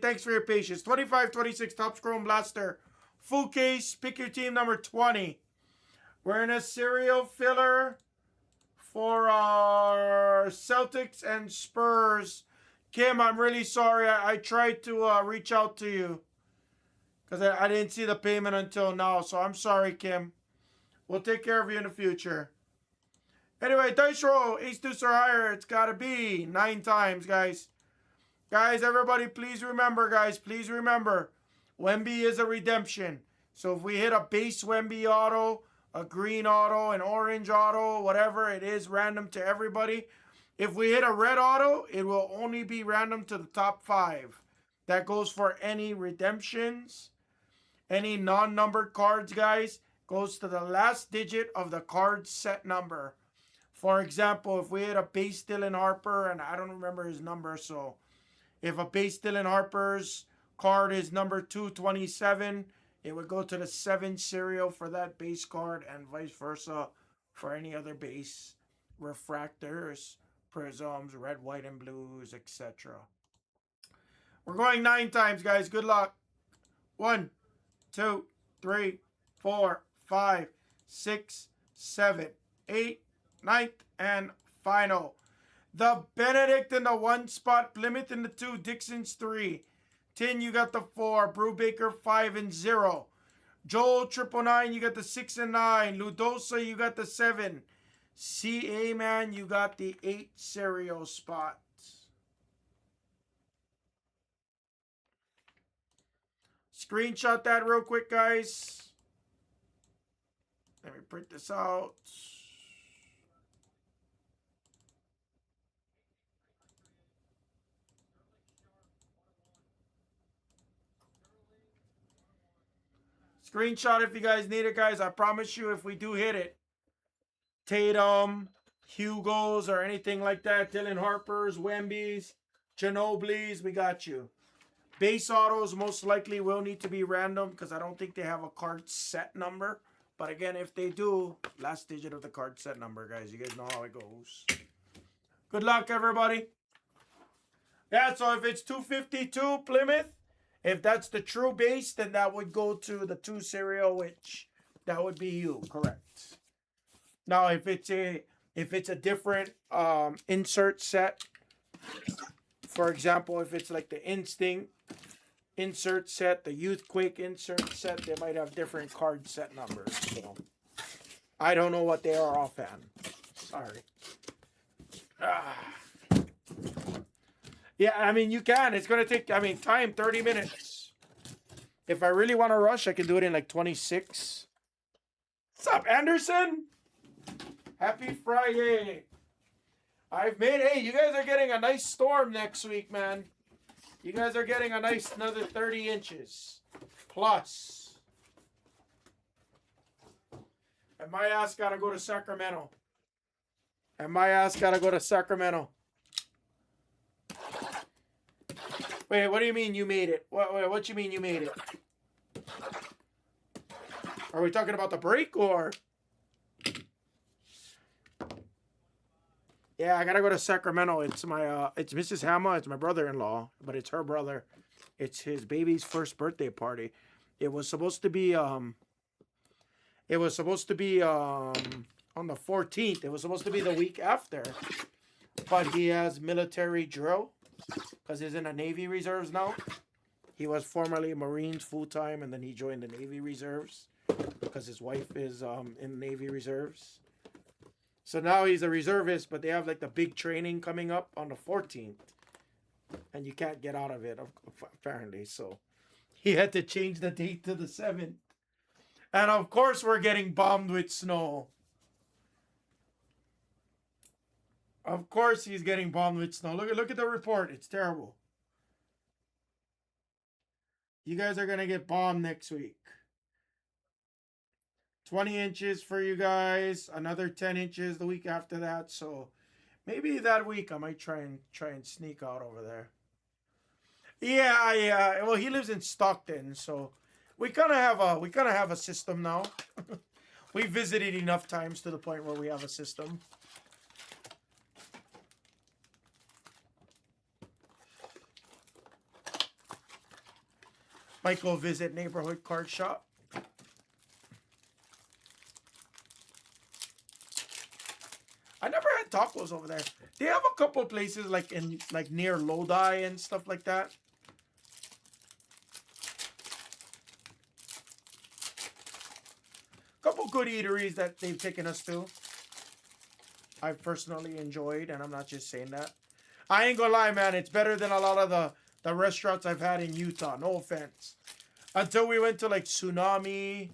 Thanks for your patience. 25-26 Topps Chrome Blaster. Full case. Pick your team number 20. We're in a serial filler for our Celtics and Spurs. Kim, I'm really sorry. I tried to reach out to you because I didn't see the payment until now. So I'm sorry, Kim. We'll take care of you in the future. Anyway, dice roll. Ace deuce or higher. It's got to be 9 times, guys. Guys, everybody, please remember, guys. Please remember. Wemby is a redemption. So if we hit a base Wemby auto, a green auto, an orange auto, whatever, it is random to everybody. If we hit a red auto, it will only be random to the top 5. That goes for any redemptions. Any non-numbered cards, guys, goes to the last digit of the card set number. For example, if we hit a base Dylan Harper, and I don't remember his number, so if a base Dylan Harper's card is number 227, it would go to the 7 serial for that base card, and vice versa for any other base refractors, prisms, red, white, and blues, etc. We're going 9 times, guys. Good luck. 1, 2, 3, 4, 5, 6, 7, 8, 9th, and final. The Benedict in the 1 spot, Plymouth in the 2, Dixon's 3. Tin, you got the 4, Brubaker 5 and 0. Joel 999, you got the 6 and 9. Ludosa, you got the 7. CA Man, you got the 8 serial spot. Screenshot that real quick, guys. Let me print this out. Screenshot if you guys need it, guys. I promise you, if we do hit it, Tatum, Hugo's, or anything like that, Dylan Harper's, Wemby's, Ginobili's, we got you. Base autos most likely will need to be random because I don't think they have a card set number. But again, if they do, last digit of the card set number, guys. You guys know how it goes. Good luck, everybody. Yeah, so if it's 252 Plymouth, if that's the true base, then that would go to the 2 serial, which that would be you, correct. Now, if it's a different insert set, for example, if it's like the Instinct insert set, the Youthquake insert set, they might have different card set numbers. So I don't know what they are offhand. Sorry. Yeah, I mean, you can. It's going to take, time, 30 minutes. If I really want to rush, I can do it in like 26. What's up, Anderson? Happy Friday. Hey, you guys are getting a nice storm next week, man. You guys are getting a nice another 30 inches plus. And my ass got to go to Sacramento. Wait, what do you mean you made it? What you mean you made it? Are we talking about the break or? Yeah, I gotta go to Sacramento. It's it's Mrs. Hammer. It's my brother-in-law, but it's her brother. It's his baby's first birthday party. It was supposed to be on the 14th. It was supposed to be the week after, but he has military drill because he's in the Navy Reserves now. He was formerly Marines full-time, and then he joined the Navy Reserves because his wife is in the Navy Reserves. So now he's a reservist, but they have like the big training coming up on the 14th. And you can't get out of it, apparently. So he had to change the date to the 7th. And of course, we're getting bombed with snow. Of course, he's getting bombed with snow. Look at the report. It's terrible. You guys are going to get bombed next week. 20 inches for you guys. Another 10 inches the week after that. So maybe that week I might try and sneak out over there. Yeah. Well, he lives in Stockton, so we kind of have a system now. We visited enough times to the point where we have a system. Might go visit neighborhood card shop. I never had tacos over there. They have a couple places like in like near Lodi and stuff like that. Couple good eateries that they've taken us to. I've personally enjoyed, and I'm not just saying that. I ain't gonna lie, man. It's better than a lot of the restaurants I've had in Utah. No offense. Until we went to like Tsunami.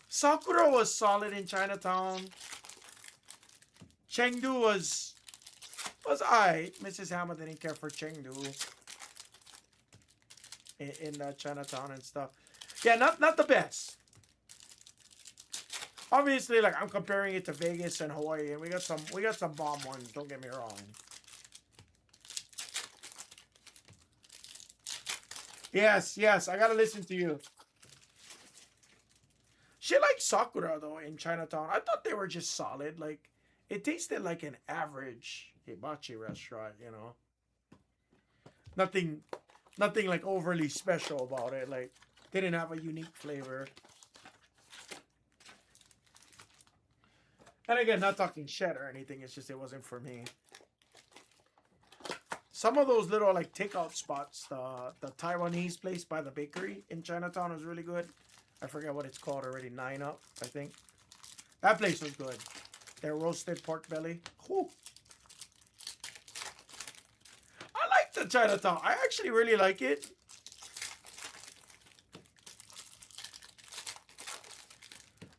Sakura was solid in Chinatown. Chengdu was alright. Mrs. Hammer didn't care for Chengdu in Chinatown and stuff. Yeah, not the best. Obviously, like I'm comparing it to Vegas and Hawaii, and we got some bomb ones. Don't get me wrong. Yes, I gotta listen to you. She liked Sakura though in Chinatown. I thought they were just solid. Like it tasted like an average hibachi restaurant, you know. Nothing like overly special about it. Like didn't have a unique flavor. And again, not talking shit or anything. It's just it wasn't for me. Some of those little like takeout spots, the Taiwanese place by the bakery in Chinatown was really good. I forget what it's called already. 9 Up, I think. That place was good. Their roasted pork belly. Whew. I like the Chinatown. I actually really like it.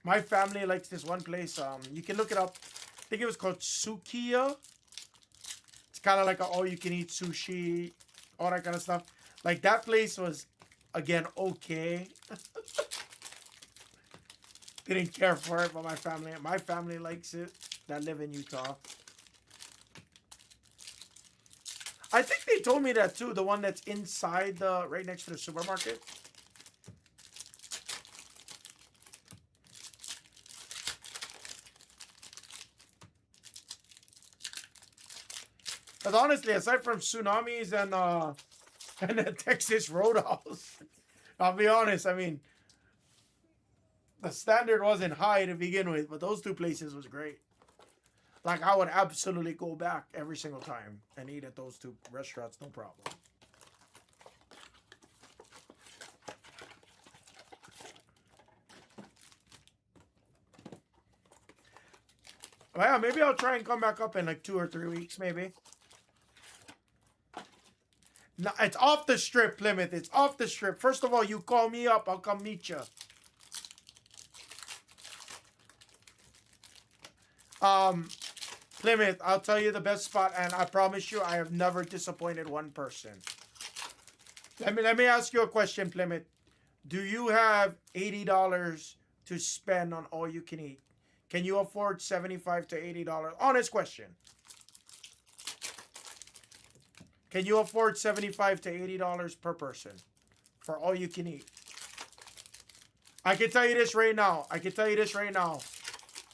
My family likes this one place. You can look it up. I think it was called Sukiya. It's kind of like an all-you-can-eat sushi, all that kind of stuff. Like that place was, again, okay. Didn't care for it, but my family likes it. That live in Utah. I think they told me that too. The one that's inside right next to the supermarket. Because honestly, aside from tsunamis and the Texas Roadhouse, I'll be honest. I mean, the standard wasn't high to begin with, but those two places was great. Like I would absolutely go back every single time and eat at those two restaurants, no problem. Well, yeah, maybe I'll try and come back up in like 2 or 3 weeks, maybe. No, it's off the strip, Plymouth. It's off the strip. First of all, you call me up, I'll come meet you. Plymouth, I'll tell you the best spot, and I promise you, I have never disappointed one person. Let me ask you a question, Plymouth. Do you have $80 to spend on all you can eat? Can you afford $75 to $80? Honest question. Can you afford $75 to $80 per person for all you can eat? I can tell you this right now.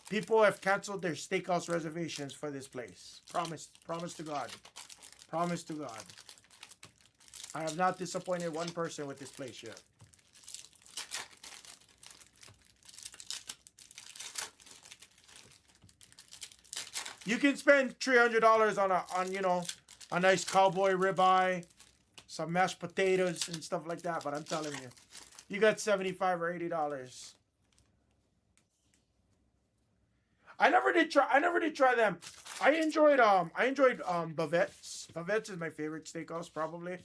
People have canceled their steakhouse reservations for this place. Promise to God. Promise to God. I have not disappointed one person with this place yet. You can spend $300 on a nice cowboy ribeye, some mashed potatoes and stuff like that, but I'm telling you, you got $75 or $80. I never did try them. I enjoyed Bavette's. Bavette's is my favorite steakhouse probably.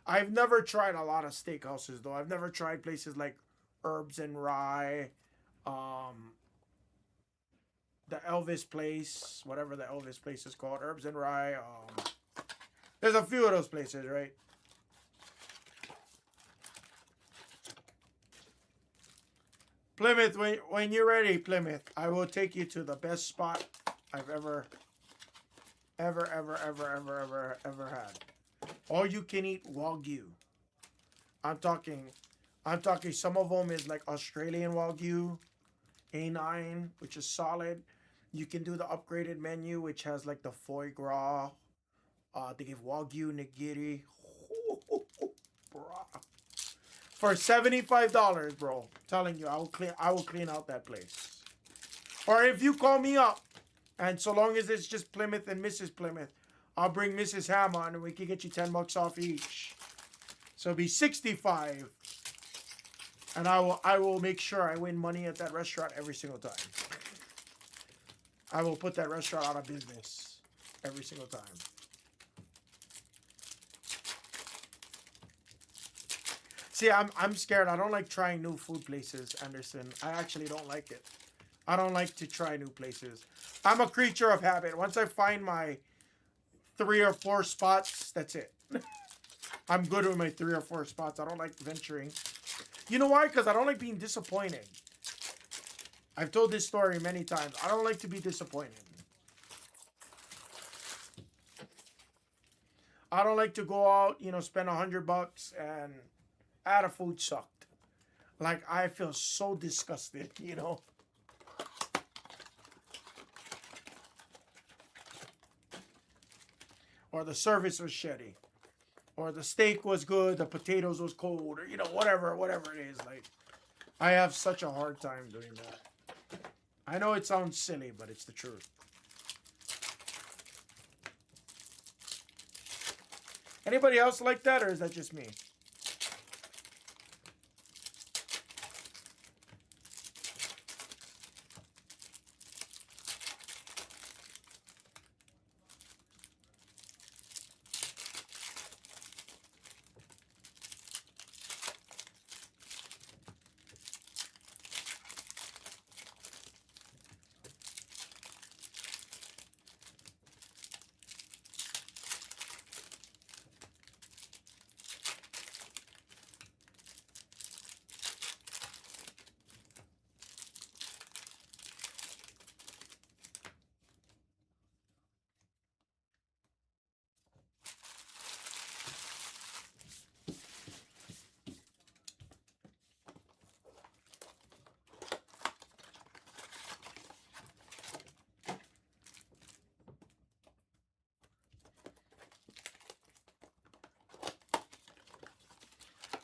I've never tried a lot of steakhouses though. I've never tried places like Herbs and Rye, the Elvis place, whatever the Elvis place is called, Herbs and Rye. There's a few of those places, right? Plymouth, when you're ready, Plymouth, I will take you to the best spot I've ever had. All you can eat Wagyu. I'm talking some of them is like Australian Wagyu, A9, which is solid. You can do the upgraded menu, which has like the foie gras. They give Wagyu nigiri. For $75, bro. I'm telling you, I will clean out that place. Or if you call me up, and so long as it's just Plymouth and Mrs. Plymouth, I'll bring Mrs. Ham on and we can get you $10 off each. So it'll be 65. And I will make sure I win money at that restaurant every single time. I will put that restaurant out of business every single time. See, I'm scared. I don't like trying new food places, Anderson. I actually don't like it. I don't like to try new places. I'm a creature of habit. Once I find my 3 or 4 spots, that's it. I'm good with my 3 or 4 spots. I don't like venturing. You know why? Because I don't like being disappointed. I've told this story many times. I don't like to be disappointed. I don't like to go out, you know, spend $100 and the food sucked. Like, I feel so disgusted, you know. Or the service was shitty. Or the steak was good, the potatoes was cold, or, you know, whatever it is. Like, I have such a hard time doing that. I know it sounds silly, but it's the truth. Anybody else like that, or is that just me?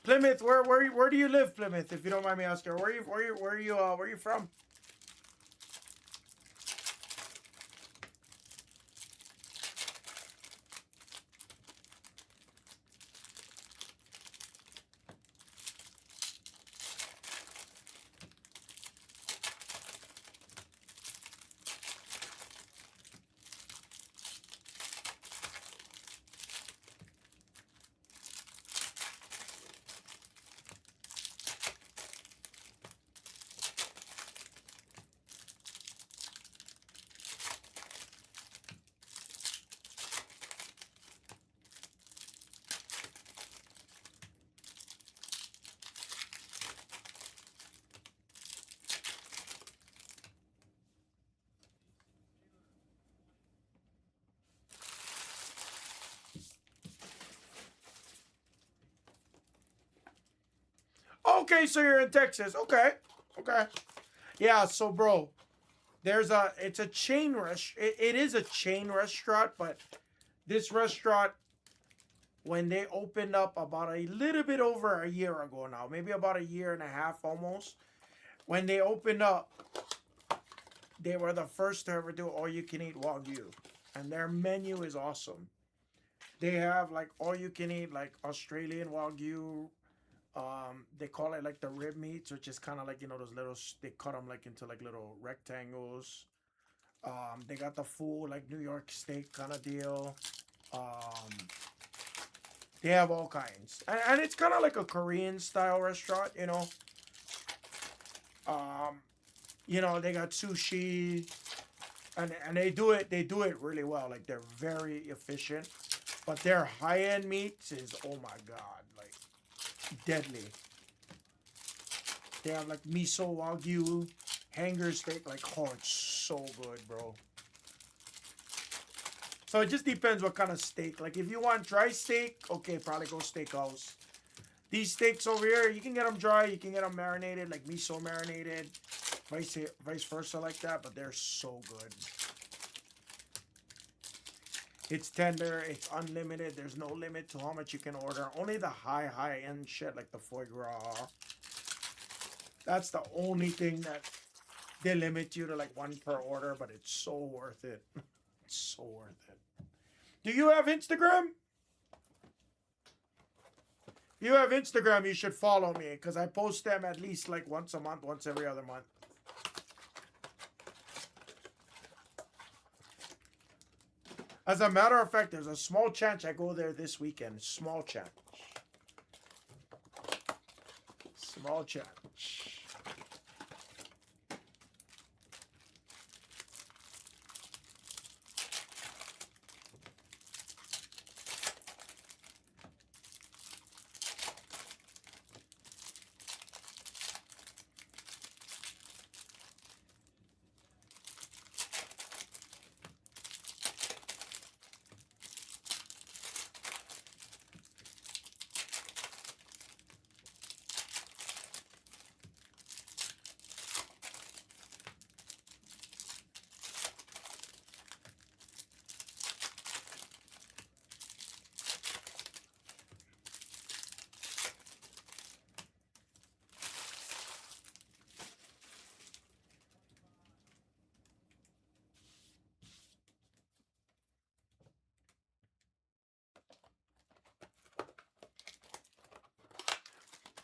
Plymouth, where do you live, Plymouth? If you don't mind me asking, where are you from? Okay, so you're in Texas. Okay. Okay. Yeah, so bro, it's a chain it is a chain restaurant, but this restaurant, when they opened up about a little bit over a year ago now, maybe about a year and a half almost, when they opened up, they were the first to ever do all you can eat Wagyu. And their menu is awesome. They have like all you can eat, like Australian Wagyu. They call it like the rib meats, which is kind of like, you know, those little, they cut them like into like little rectangles. They got the full like New York steak kind of deal. They have all kinds, and it's kind of like a Korean style restaurant, you know. You know, they got sushi, and they do it really well. Like, they're very efficient, but their high end meats is, oh my god, like deadly. They have like miso Wagyu, hanger steak, like, oh, it's so good, bro. So it just depends what kind of steak. Like, if you want dry steak, okay, probably go steakhouse. These steaks over here, you can get them dry, you can get them marinated, like miso marinated, vice versa like that, but they're so good. It's tender. It's unlimited. There's no limit to how much you can order. Only the high end shit like the foie gras. That's the only thing that they limit you to like one per order, but it's so worth it. It's so worth it. Do you have Instagram? If you have Instagram, you should follow me because I post them at least like once a month, once every other month. As a matter of fact, there's a small chance I go there this weekend. Small chance. Small chance.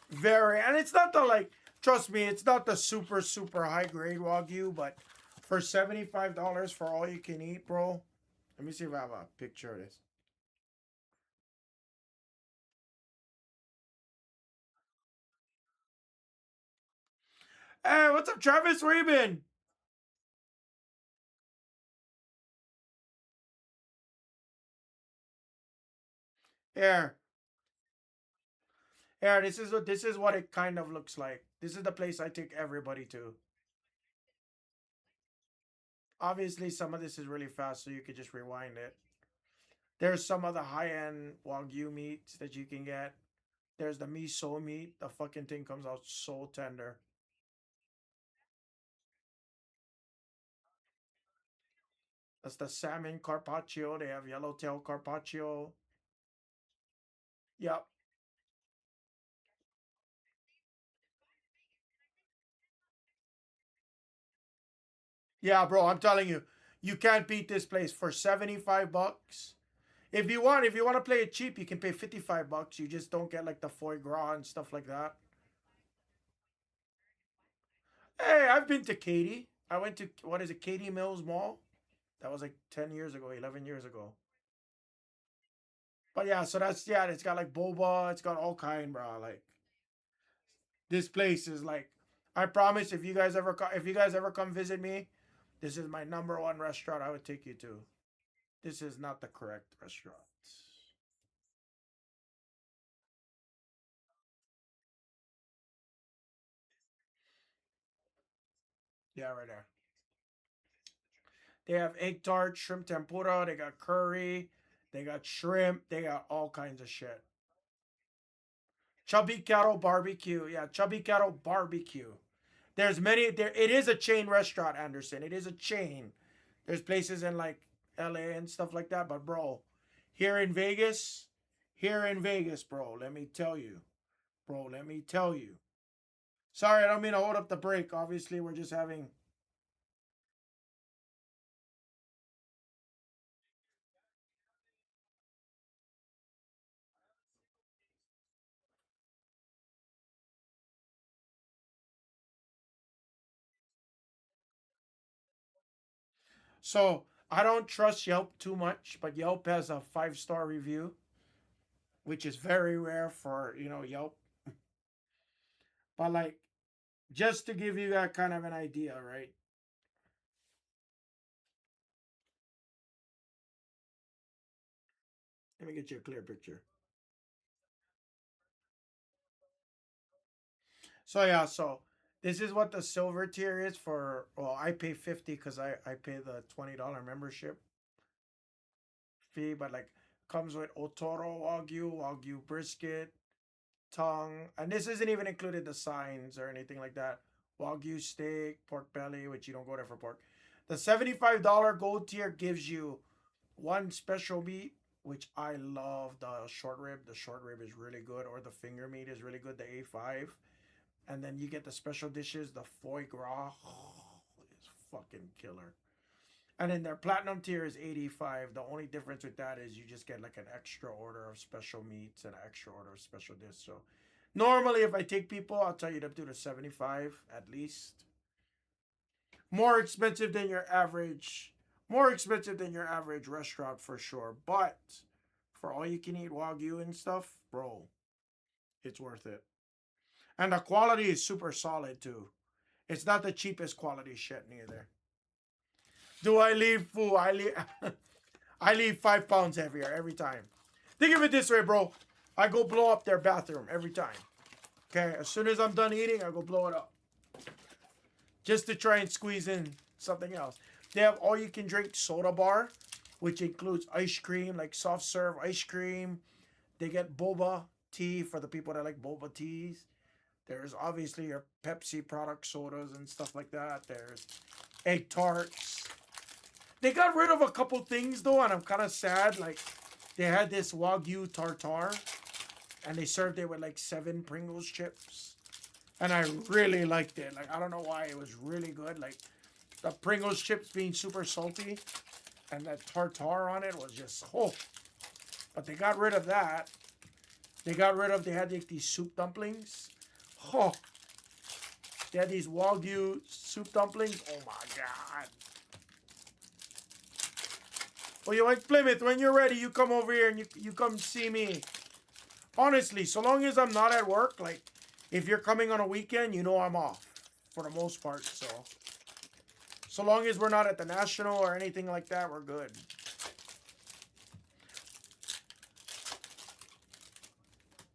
Very, and it's not the like. Trust me, it's not the super high grade Wagyu, but for $75 for all you can eat, bro. Let me see if I have a picture of this. Hey, what's up, Travis? Where you been? Here, here. This is what it kind of looks like. This is the place I take everybody to. Obviously, some of this is really fast, so you could just rewind it. There's some of the high end Wagyu meats that you can get. There's the miso meat. The fucking thing comes out so tender. That's the salmon carpaccio. They have yellowtail carpaccio. Yep. Yeah, bro, I'm telling you, you can't beat this place for $75. If you want to play it cheap, you can pay $55. You just don't get like the foie gras and stuff like that. Hey, I've been to Katy. I went to what is it, Katy Mills Mall? That was like 10 years ago, 11 years ago. But yeah, so that's yeah, it's got like boba, it's got all kind, bro. Like this place is like I promise if you guys ever come visit me, this is my number one restaurant I would take you to. This is not the correct restaurant. Yeah, right there. They have egg tart, shrimp tempura, they got curry, they got shrimp, they got all kinds of shit. Chubby Cattle Barbecue. Yeah, Chubby Cattle Barbecue. There's many there it is a chain restaurant, Anderson. It is a chain. There's places in like LA and stuff like that, but bro, here in Vegas, here in Vegas, bro, let me tell you. Bro, let me tell you. Sorry, I don't mean to hold up the break. Obviously, we're just having. So I don't trust Yelp too much, but Yelp has a 5-star review, which is very rare for Yelp. But like, just to give you that kind of an idea, right? Let me get you a clear picture. So yeah, so this is what the silver tier is for. Well, I pay 50 because I pay the $20 membership fee, but like comes with Otoro Wagyu brisket, tongue, and this isn't even included the signs or anything like that. Wagyu steak, pork belly, which you don't go there for pork. The $75 gold tier gives you one special meat, which I love the short rib. The short rib is really good, or the finger meat is really good, the A5. And then you get the special dishes, the foie gras. It's fucking killer. And then their platinum tier is 85. The only difference with that is you just get like an extra order of special meats and an extra order of special dish. So normally if I take people, I'll tell you to do the 75 at least. More expensive than your average, more expensive than your average restaurant for sure. But for all you can eat wagyu and stuff, bro, it's worth it. And the quality is super solid too. It's not the cheapest quality shit neither. Do I leave full? I leave 5 pounds heavier every time. Think of it this way, bro. I go blow up their bathroom every time. Okay, as soon as I'm done eating, I go blow it up. Just to try and squeeze in something else. They have all you can drink soda bar, which includes ice cream, like soft serve ice cream. They get boba tea for the people that like boba teas. There's obviously your Pepsi product sodas and stuff like that. There's egg tarts. They got rid of a couple things though, and I'm kind of sad. Like they had this Wagyu tartar, and they served it with like 7 Pringles chips, and I really liked it. Like I don't know why, it was really good. Like the Pringles chips being super salty, and that tartar on it was just oh. But they got rid of that. They got rid of. They had like these soup dumplings. Oh, they had these Wagyu soup dumplings. Oh my god. Well, you like Plymouth, when you're ready, you come over here and you come see me. Honestly, so long as I'm not at work, like if you're coming on a weekend, you know I'm off for the most part. So long as we're not at the National or anything like that, we're good.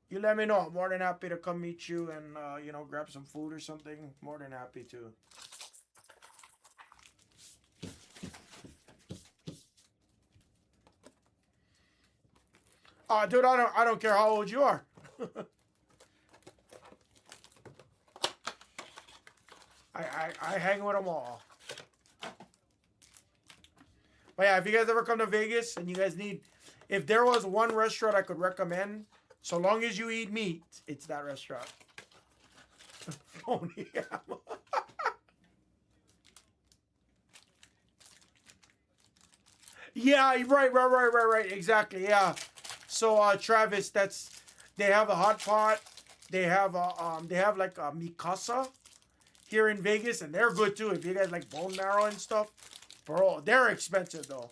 You let me know. I'm more than happy to come meet you and grab some food or something. More than happy to. Dude, I don't care how old you are. I hang with them all. But yeah, if you guys ever come to Vegas and you guys need, if there was one restaurant I could recommend, so long as you eat meat, it's that restaurant. Phony. Yeah, right. Exactly. Yeah. So Travis, they have a hot pot. They have like a mikasa here in Vegas, and they're good too. If you guys like bone marrow and stuff, bro, they're expensive though.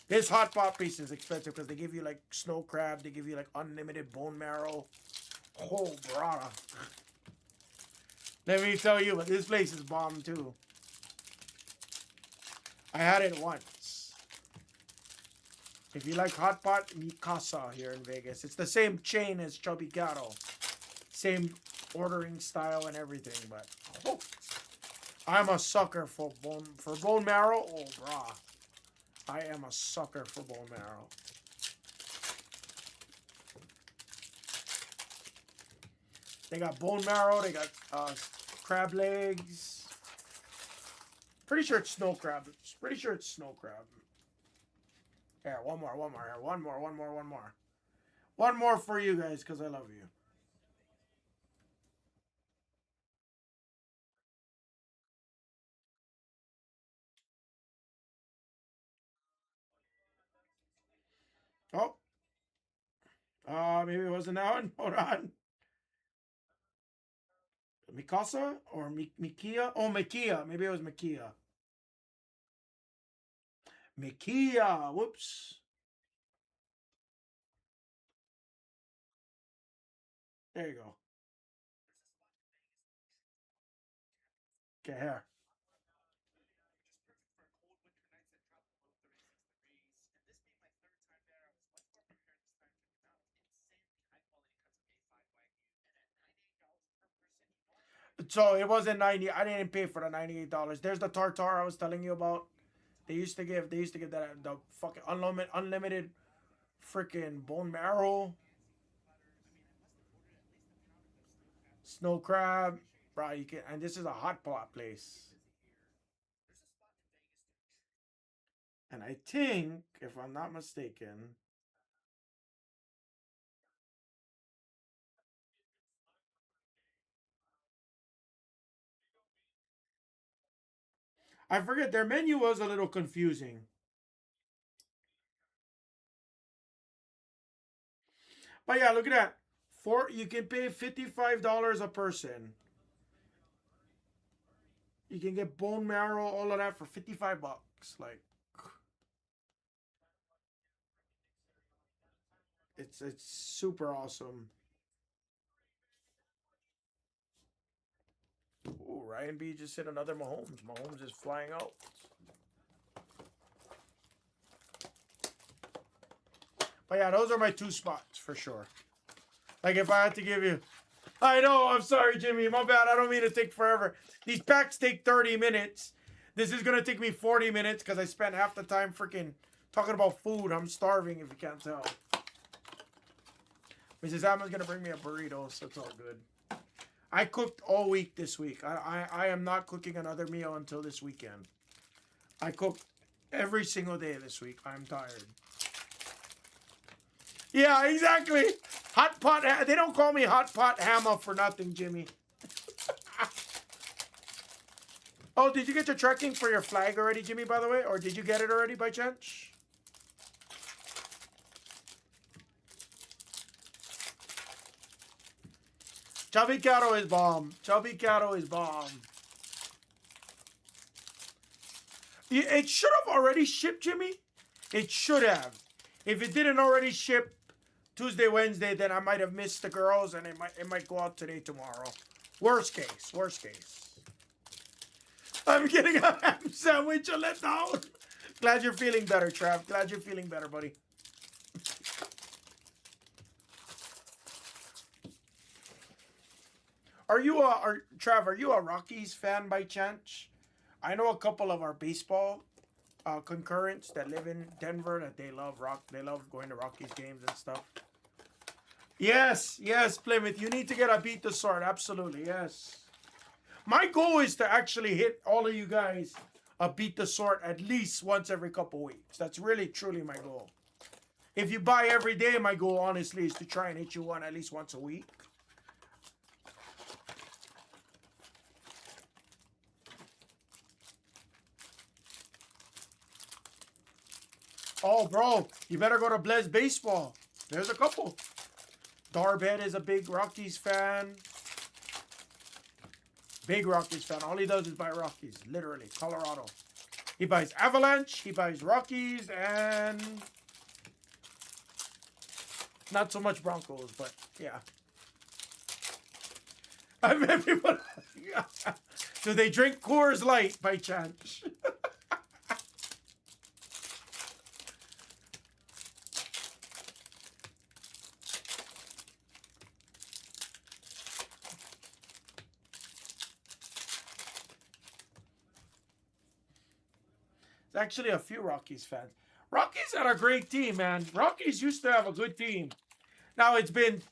This hot pot piece is expensive because they give you like snow crab, they give you like unlimited bone marrow. Oh, brother. Let me tell you, but this place is bomb too. I had it once. If you like hot pot, Mikasa here in Vegas. It's the same chain as Chubby Gato. Same ordering style and everything, but oh, I'm a sucker for bone marrow. Oh, brah. I am a sucker for bone marrow. They got bone marrow. They got crab legs. Pretty sure it's snow crab. Pretty sure it's snow crab. Yeah, one more. One more for you guys because I love you. Oh, maybe it wasn't that one. Hold on. Mikasa or Mikia? Oh, Mikia. Maybe it was Mikia. Mikia. Whoops. There you go. Okay, here. So it wasn't 90. I didn't pay for the $98. There's the tartar I was telling you about. They used to give that the fucking unlimited freaking bone marrow, snow crab, bro. You can, and this is a hot pot place. And I think, if I'm not mistaken, I forget, their menu was a little confusing. But yeah, look at that. You can pay $55 a person. You can get bone marrow, all of that for 55 bucks. Like, it's super awesome. Ooh, Ryan B just hit another Mahomes. Mahomes is flying out. But yeah, those are my two spots for sure. Like if I had to give you, I know, I'm sorry, Jimmy. My bad. I don't mean to take forever. These packs take 30 minutes. This is gonna take me 40 minutes because I spent half the time freaking talking about food. I'm starving if you can't tell. Mrs. Alma's gonna bring me a burrito, so it's all good. I cooked all week this week. I am not cooking another meal until this weekend. I cooked every single day this week. I'm tired. Yeah, exactly. Hot pot. They don't call me hot pot hammer for nothing, Jimmy. Oh, did you get your tracking for your flag already, Jimmy, by the way? Or did you get it already by chance? Chubby Cattle is bomb. Chubby Cattle is bomb. It should have already shipped, Jimmy. It should have. If it didn't already ship Tuesday, Wednesday, then I might have missed the girls, and it might go out today, tomorrow. Worst case. Worst case. I'm getting a ham sandwich. A letdown. Glad you're feeling better, Trav. Glad you're feeling better, buddy. Trav, are you a Rockies fan by chance? I know a couple of our baseball concurrents that live in Denver that they love going to Rockies games and stuff. Yes, Plymouth. You need to get a beat the sword. Absolutely, yes. My goal is to actually hit all of you guys a beat the sword at least once every couple weeks. That's really, truly my goal. If you buy every day, my goal, honestly, is to try and hit you one at least once a week. Oh, bro, you better go to Blez Baseball. There's a couple. Darbhead is a big Rockies fan. Big Rockies fan. All he does is buy Rockies, literally. Colorado. He buys Avalanche, he buys Rockies, and not so much Broncos, but yeah. I met people. Do they drink Coors Light by chance? There's actually a few Rockies fans. Rockies had a great team, man. Rockies used to have a good team. Now it's been,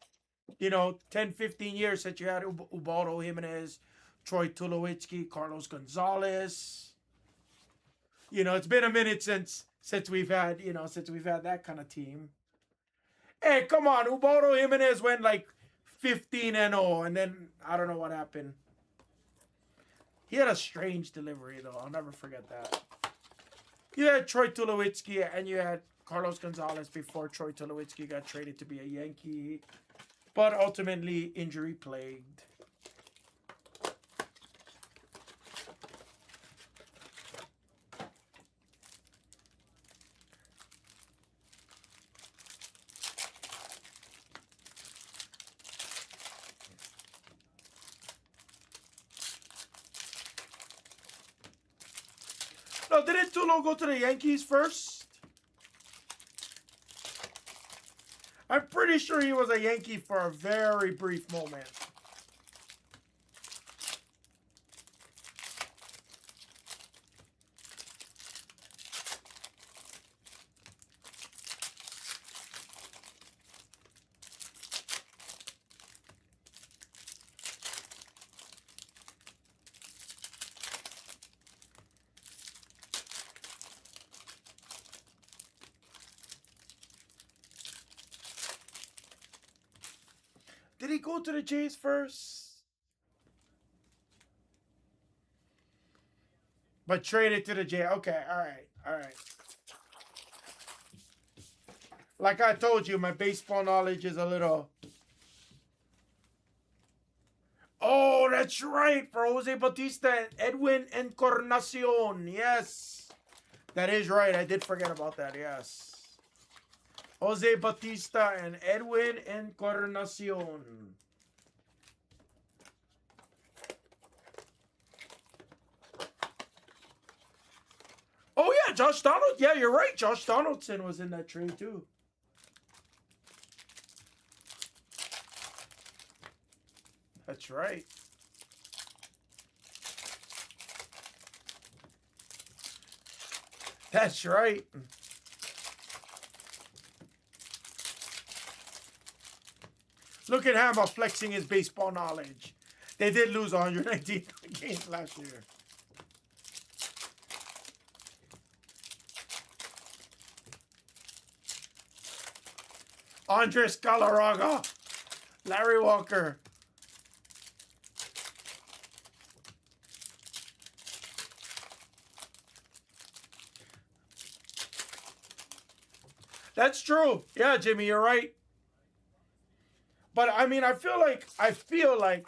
10, 15 years since you had Ubaldo Jimenez, Troy Tulowitzki, Carlos Gonzalez. It's been a minute since we've had that kind of team. Hey, come on, Ubaldo Jimenez went like 15-0, and then I don't know what happened. He had a strange delivery though. I'll never forget that. You had Troy Tulowitzki and you had Carlos Gonzalez before Troy Tulowitzki got traded to be a Yankee, but ultimately injury plagued. No, didn't Tulo go to the Yankees first? I'm pretty sure he was a Yankee for a very brief moment. Did he go to the Jays first? But traded to the Jays. Okay, all right, all right. Like I told you, my baseball knowledge is a little... Oh, that's right. For Jose Bautista and Edwin Encarnacion. Yes. That is right. I did forget about that. Yes. Jose Bautista and Edwin Encarnacion. Oh, yeah. Josh Donald. Yeah, you're right. Josh Donaldson was in that trade, too. That's right. That's right. Look at Hammer flexing his baseball knowledge. They did lose 119 games last year. Andres Galarraga. Larry Walker. That's true. Yeah, Jimmy, you're right. But I mean, I feel like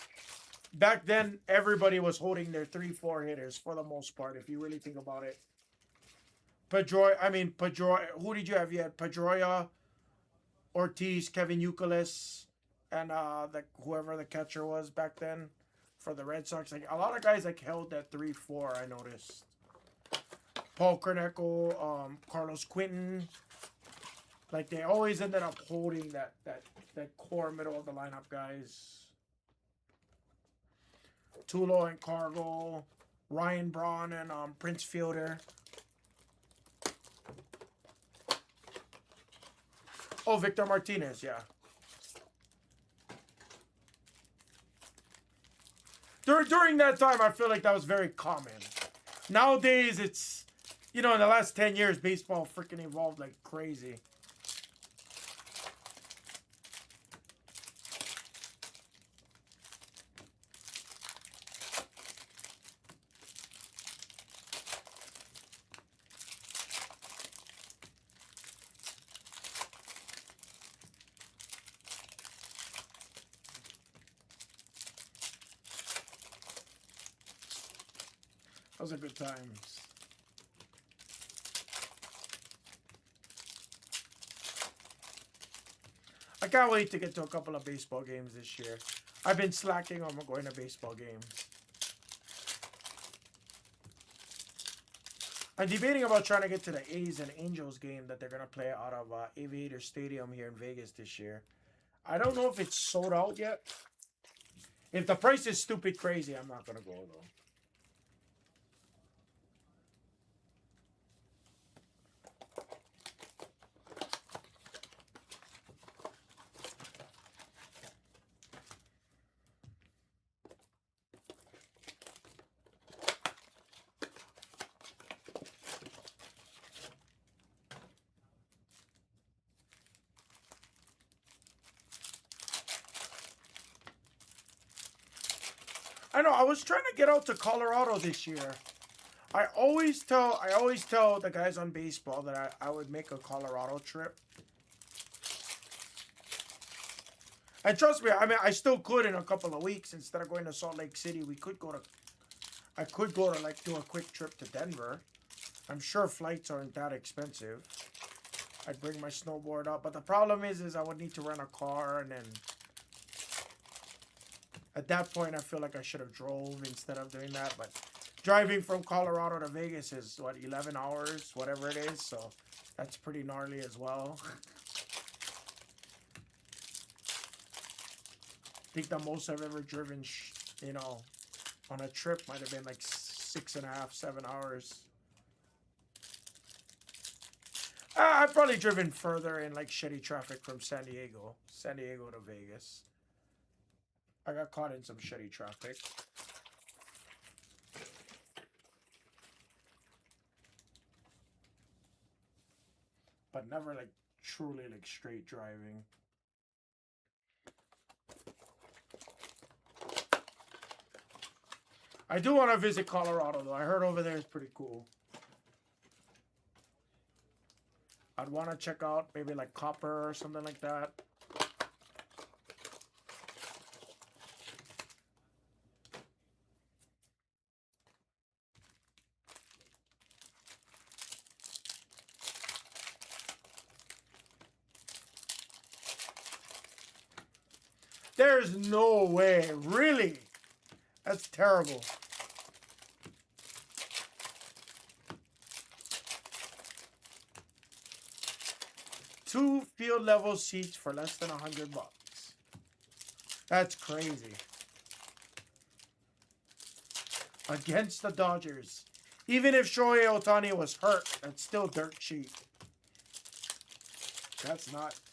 back then everybody was holding their 3-4 hitters for the most part, if you really think about it. Pedroia. Who did you have? You had Pedroia, Ortiz, Kevin Youkilis, and whoever the catcher was back then for the Red Sox. Like a lot of guys like held that 3-4. I noticed. Paul Corneco, Carlos Quinton. Like they always ended up holding that core middle of the lineup guys. Tulo and Cargo, Ryan Braun and Prince Fielder. Oh, Victor Martinez, yeah. During that time, I feel like that was very common. Nowadays, it's, in the last 10 years, baseball freaking evolved like crazy. Those are good times. I can't wait to get to a couple of baseball games this year. I've been slacking on going to baseball games. I'm debating about trying to get to the A's and Angels game that they're going to play out of Aviator Stadium here in Vegas this year. I don't know if it's sold out yet. If the price is stupid crazy, I'm not going to go, though. I know. I was trying to get out to Colorado this year. I always tell the guys on baseball that I would make a Colorado trip. And trust me, I mean, I still could in a couple of weeks. Instead of going to Salt Lake City, I could go to like do a quick trip to Denver. I'm sure flights aren't that expensive. I'd bring my snowboard up, but the problem is I would need to rent a car, and then at that point I feel like I should have drove instead of doing that. But driving from Colorado to Vegas is what, 11 hours, whatever it is, so that's pretty gnarly as well. I think the most I've ever driven, on a trip might have been like 6.5, 7 hours. I've probably driven further in like shitty traffic from San Diego to Vegas. I got caught in some shitty traffic. But never like truly like straight driving. I do want to visit Colorado, though. I heard over there is pretty cool. I'd want to check out maybe like copper or something like that. There's no way. Really? That's terrible. Two field level seats for less than $100. That's crazy. Against the Dodgers. Even if Shohei Ohtani was hurt, that's still dirt cheap. That's nuts.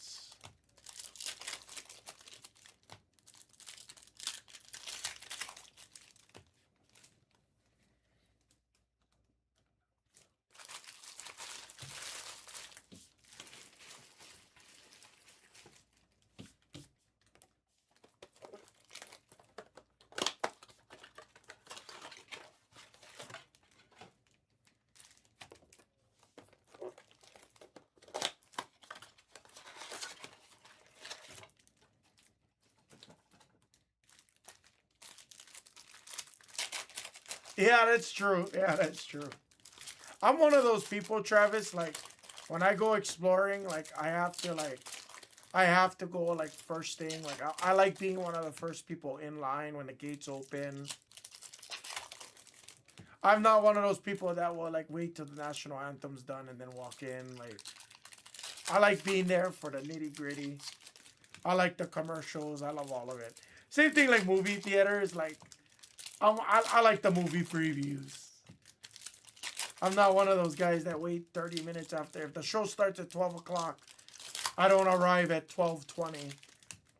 Yeah, that's true. Yeah, that's true. I'm one of those people, Travis, like, when I go exploring, like, I have to go, like, first thing. Like, I like being one of the first people in line when the gates open. I'm not one of those people that will, like, wait till the national anthem's done and then walk in. Like, I like being there for the nitty-gritty. I like the commercials. I love all of it. Same thing like movie theaters, like, I like the movie previews. I'm not one of those guys that wait 30 minutes after. If the show starts at 12 o'clock, I don't arrive at 12:20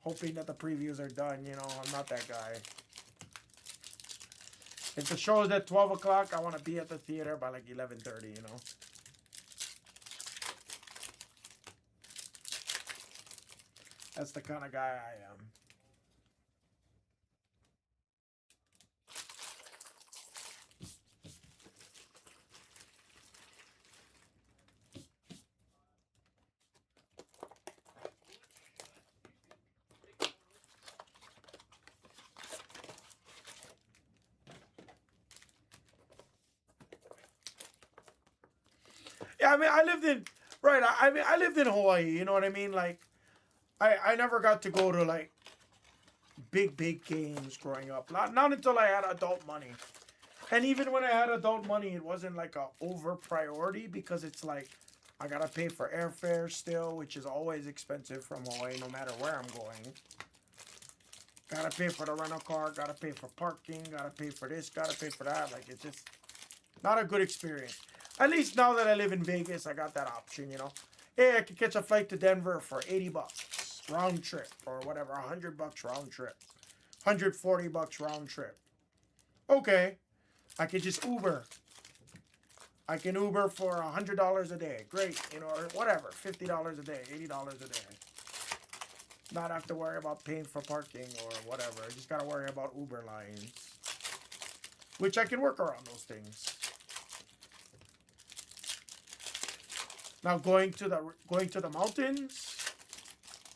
hoping that the previews are done. You know, I'm not that guy. If the show is at 12 o'clock, I want to be at the theater by like 11:30, you know. That's the kind of guy I am. Yeah, I mean, I lived in, right, I mean, I lived in Hawaii, you know what I mean? Like, I never got to go to, like, big games growing up. Not until I had adult money. And even when I had adult money, it wasn't, like, a over priority because it's, like, I gotta pay for airfare still, which is always expensive from Hawaii, no matter where I'm going. Gotta pay for the rental car, gotta pay for parking, gotta pay for this, gotta pay for that. Like, it's just not a good experience. At least now that I live in Vegas, I got that option, you know. Hey, I could catch a flight to Denver for $80 round trip or whatever, $100 round trip, $140 round trip. Okay, I could just Uber. I can Uber for $100 a day. Great, you know, or whatever, $50 a day, $80 a day. Not have to worry about paying for parking or whatever. I just gotta worry about Uber lines, which I can work around those things. Now going to the mountains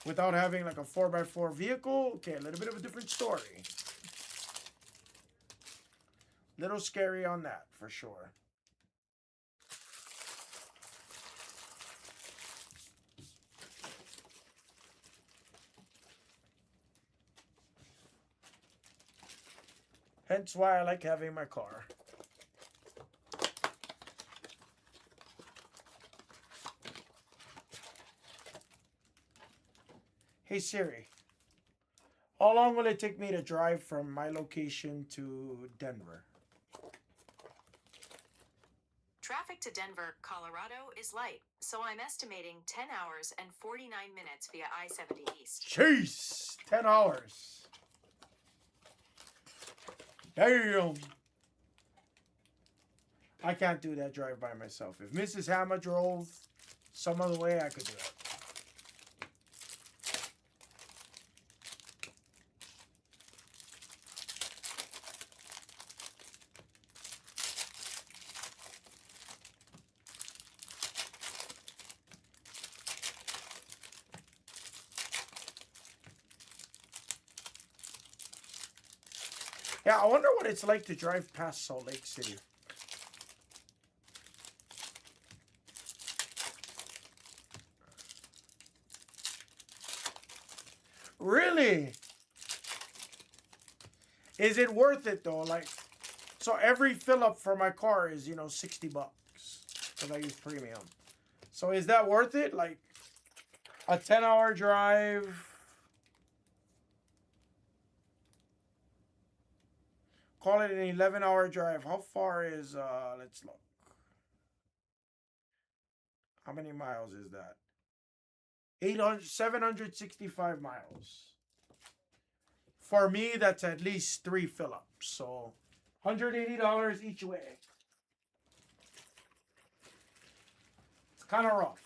without having like a 4x4 vehicle, okay, a little bit of a different story. Little scary on that for sure. Hence why I like having my car. Hey Siri, how long will it take me to drive from my location to Denver? Traffic to Denver, Colorado is light, so I'm estimating 10 hours and 49 minutes via I-70 East. Jeez, 10 hours. Damn. I can't do that drive by myself. If Mrs. Hammer drove some other way, I could do it. Yeah, I wonder what it's like to drive past Salt Lake City. Really? Is it worth it though? Like, so every fill up for my car is, you know, $60 because I use premium. So is that worth it? Like a 10-hour drive. Call it an 11-hour drive. How far is let's look. How many miles is that? 765 miles. For me, that's at least 3 fill ups. So $180 each way. It's kind of rough.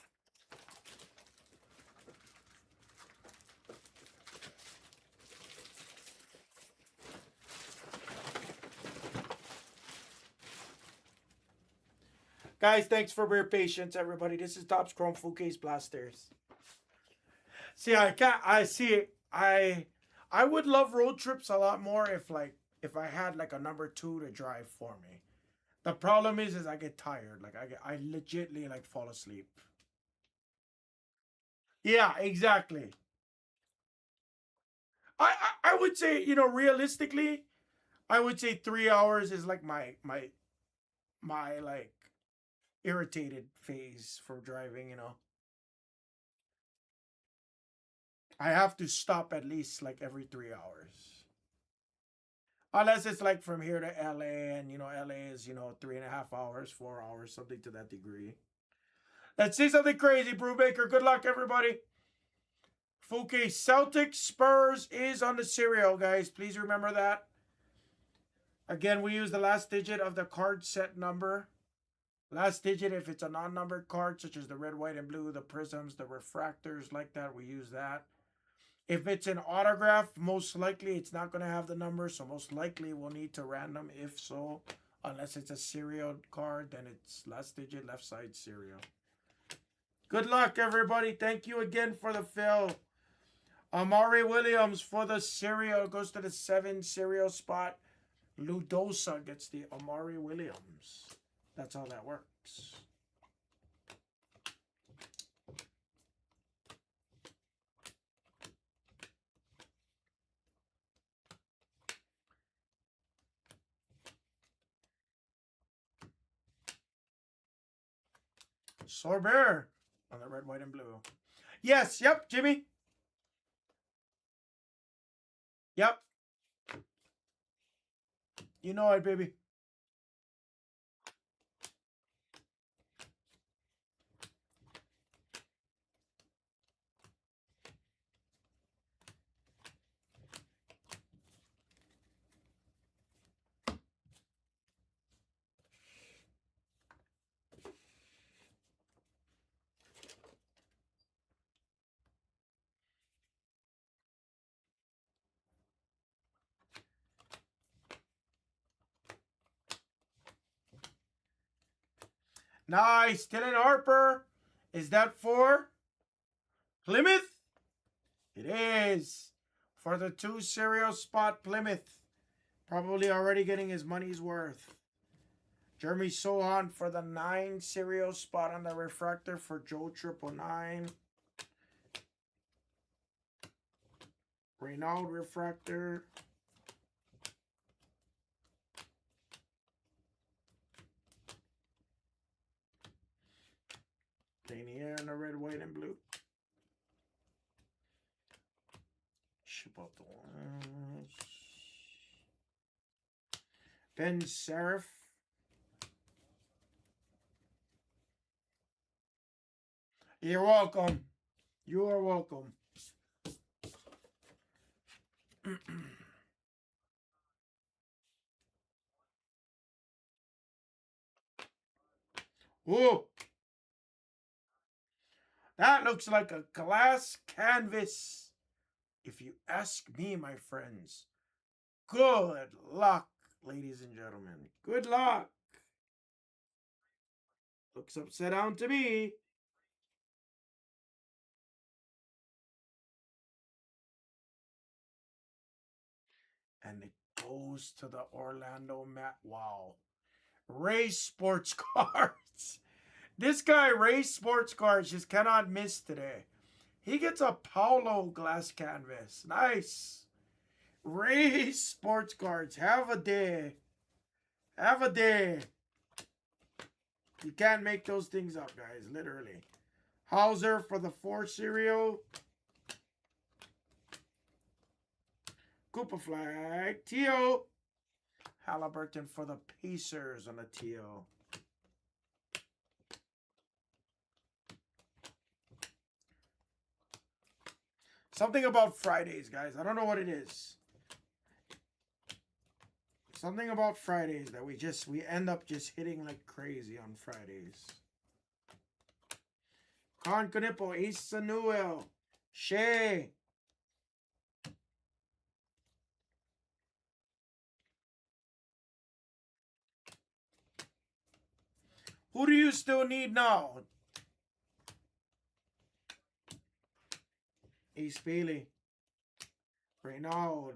Guys, thanks for your patience, everybody. This is Topps Chrome Full Case Blasters. See, I can't. I see. I would love road trips a lot more if I had like a number 2 to drive for me. The problem is I get tired. Like I legitly like fall asleep. Yeah, exactly. I would say, you know, realistically, I would say 3 hours is like my like irritated phase for driving. You know, I have to stop at least like every 3 hours. Unless it's like from here to LA, and you know, LA is, you know, 3.5 hours, 4 hours, something to that degree. Let's see something crazy, Brubaker. Good luck, everybody. Fouquet, Celtics Spurs is on the serial, guys. Please remember that. Again, we use the last digit of the card set number. Last digit if it's a non-numbered card, such as the red, white, and blue, the prisms, the refractors, like that, we use that. If it's an autograph, most likely it's not going to have the number, so most likely we'll need to random. If so, unless it's a serial card, then it's last digit, left side serial. Good luck, everybody. Thank you again for the fill. Amari Williams for the serial goes to the 7 serial spot. Ludosa gets the Amari Williams. That's how that works. Sorber on the red, white, and blue. Yes, yep, Jimmy. Yep. You know it, baby. Nice. Dylan Harper. Is that for Plymouth? It is. For the 2 serial spot, Plymouth. Probably already getting his money's worth. Jeremy Sohan for the 9 serial spot on the refractor for Joe 999. Renault refractor. Lanier in the red, white, and blue. Ship out the ones. Ben Serif. You're welcome. You are welcome. Whoa. That looks like a glass canvas. If you ask me, my friends. Good luck, ladies and gentlemen. Good luck. Looks upside down to me. And goes to the Orlando Met. Wow. Race Sports Cards. This guy, Race Sports Cards, just cannot miss today. He gets a Paulo glass canvas. Nice. Race Sports Cards. Have a day. Have a day. You can't make those things up, guys. Literally. Hauser for the 4 cereal. Koopa flag. Tio. Halliburton for the Pacers on the Tio. Something about Fridays, guys. I don't know what it is. Something about Fridays that we end up just hitting like crazy on Fridays. Con Canipo, Ace Sanuel, Shea. Who do you still need now? Ace Bailey. Reynald.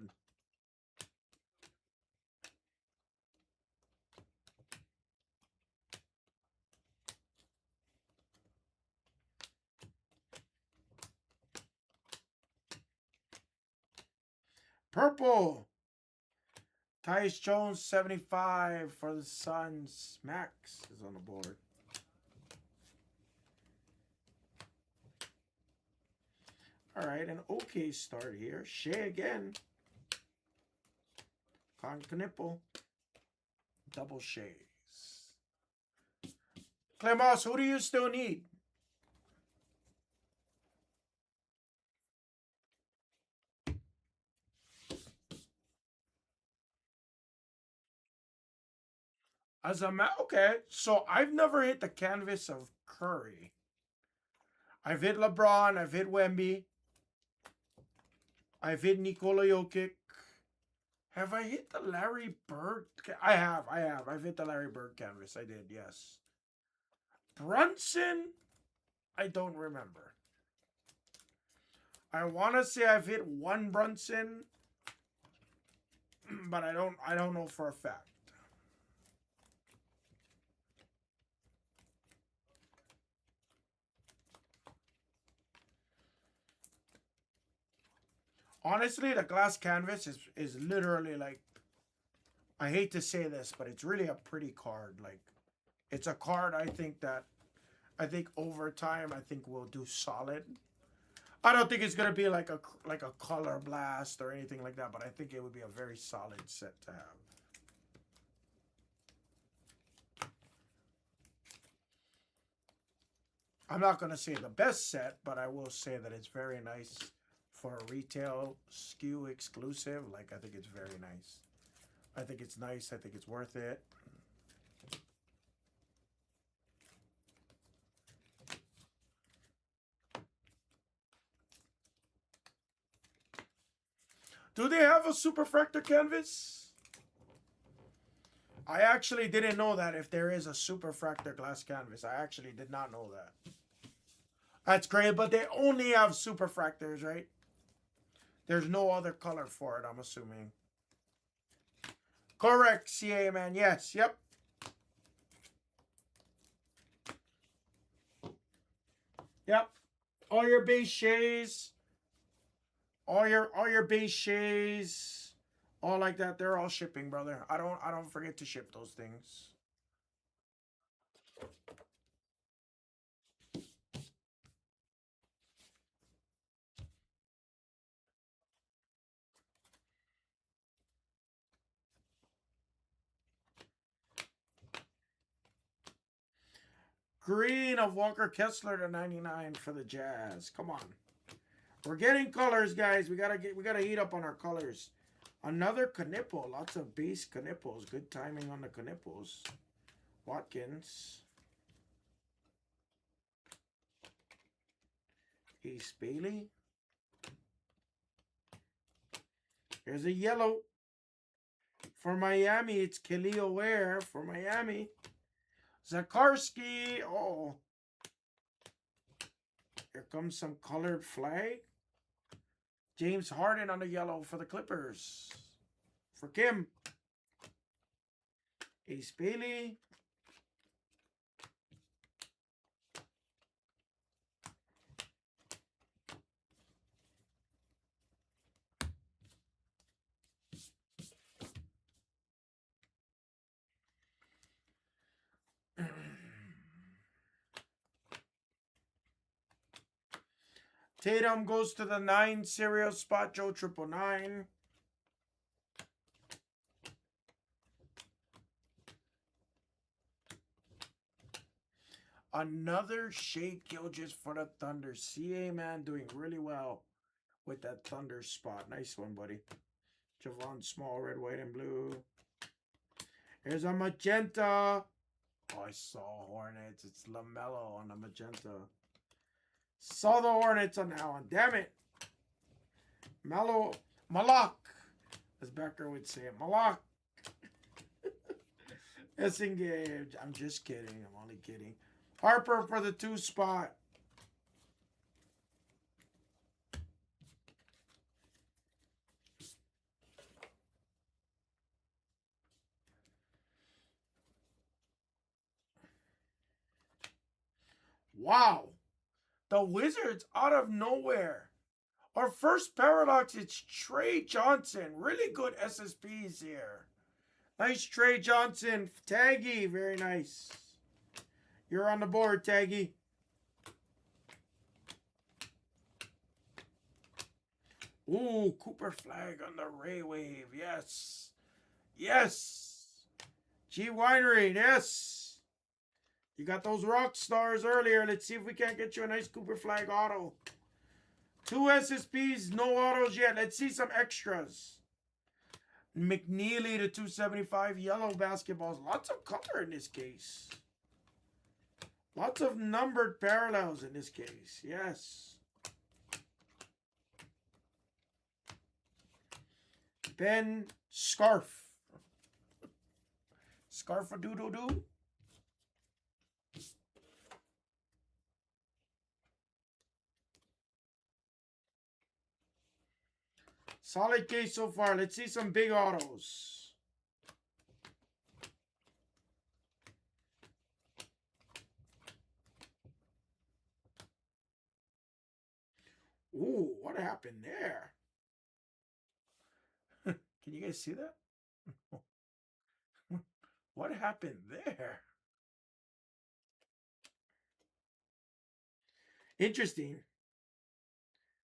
Purple. Tyus Jones, 75 for the Suns. Max is on the board. All right, an okay start here. Shea again. Con Canipo. Double Shays. Clemos, who do you still need? Okay, so I've never hit the canvas of Curry. I've hit LeBron. I've hit Wemby. I've hit Nikola Jokic. Have I hit the Larry Bird? I have. I've hit the Larry Bird canvas. I did, yes. Brunson? I don't remember. I want to say I've hit one Brunson, but I don't know for a fact. Honestly, the glass canvas is literally like, I hate to say this, but it's really a pretty card. Like, it's a card I think over time, I think will do solid. I don't think it's going to be like a color blast or anything like that, but I think it would be a very solid set to have. I'm not going to say the best set, but I will say that it's very nice for a retail SKU exclusive. Like, I think it's very nice. I think it's nice. I think it's worth it. Do they have a superfractor canvas? I actually didn't know that if there is a superfractor glass canvas. I actually did not know that. That's great, but they only have superfractors, right? There's no other color for it, I'm assuming. Correct, CA man. Yes, yep. Yep. All your base shays. All your base shays. All like that. They're all shipping, brother. I don't forget to ship those things. Green of Walker Kessler to 99 for the Jazz. Come on. We're getting colors, guys. We gotta heat up on our colors. Another Canipo. Lots of base Canipos. Good timing on the Canipos. Watkins. Ace Bailey. Here's a yellow. For Miami, it's Kelly Ware for Miami. Zakarski. Oh. Here comes some colored flag. James Harden on the yellow for the Clippers. for Kim. Ace Bailey. Tatum goes to the 9 serial spot. Joe 999. Another Shea Gilgeous for the Thunder. CA man doing really well with that Thunder spot. Nice one, buddy. Javon Small, red, white, and blue. Here's a magenta. Oh, I saw Hornets. It's LaMelo on the magenta. Saw the Hornets on that one. Damn it. Malak. As Becker would say it. Malak. It's engaged. I'm just kidding. I'm only kidding. Harper for the 2 spot. Wow. The Wizards out of nowhere. Our first paradox, it's Trey Johnson. Really good SSPs here. Nice Trey Johnson. Taggy, very nice. You're on the board, Taggy. Ooh, Cooper Flag on the Ray Wave. Yes. Yes. G Winery, yes. You got those rock stars earlier. Let's see if we can't get you a nice Cooper Flag auto. 2 SSPs, no autos yet. Let's see some extras. McNeely to 275. Yellow basketballs. Lots of color in this case. Lots of numbered parallels in this case. Yes. Ben Scarf. Scarf a doo-doo-doo. Solid case so far. Let's see some big autos. Ooh, what happened there? Can you guys see that? What happened there? Interesting.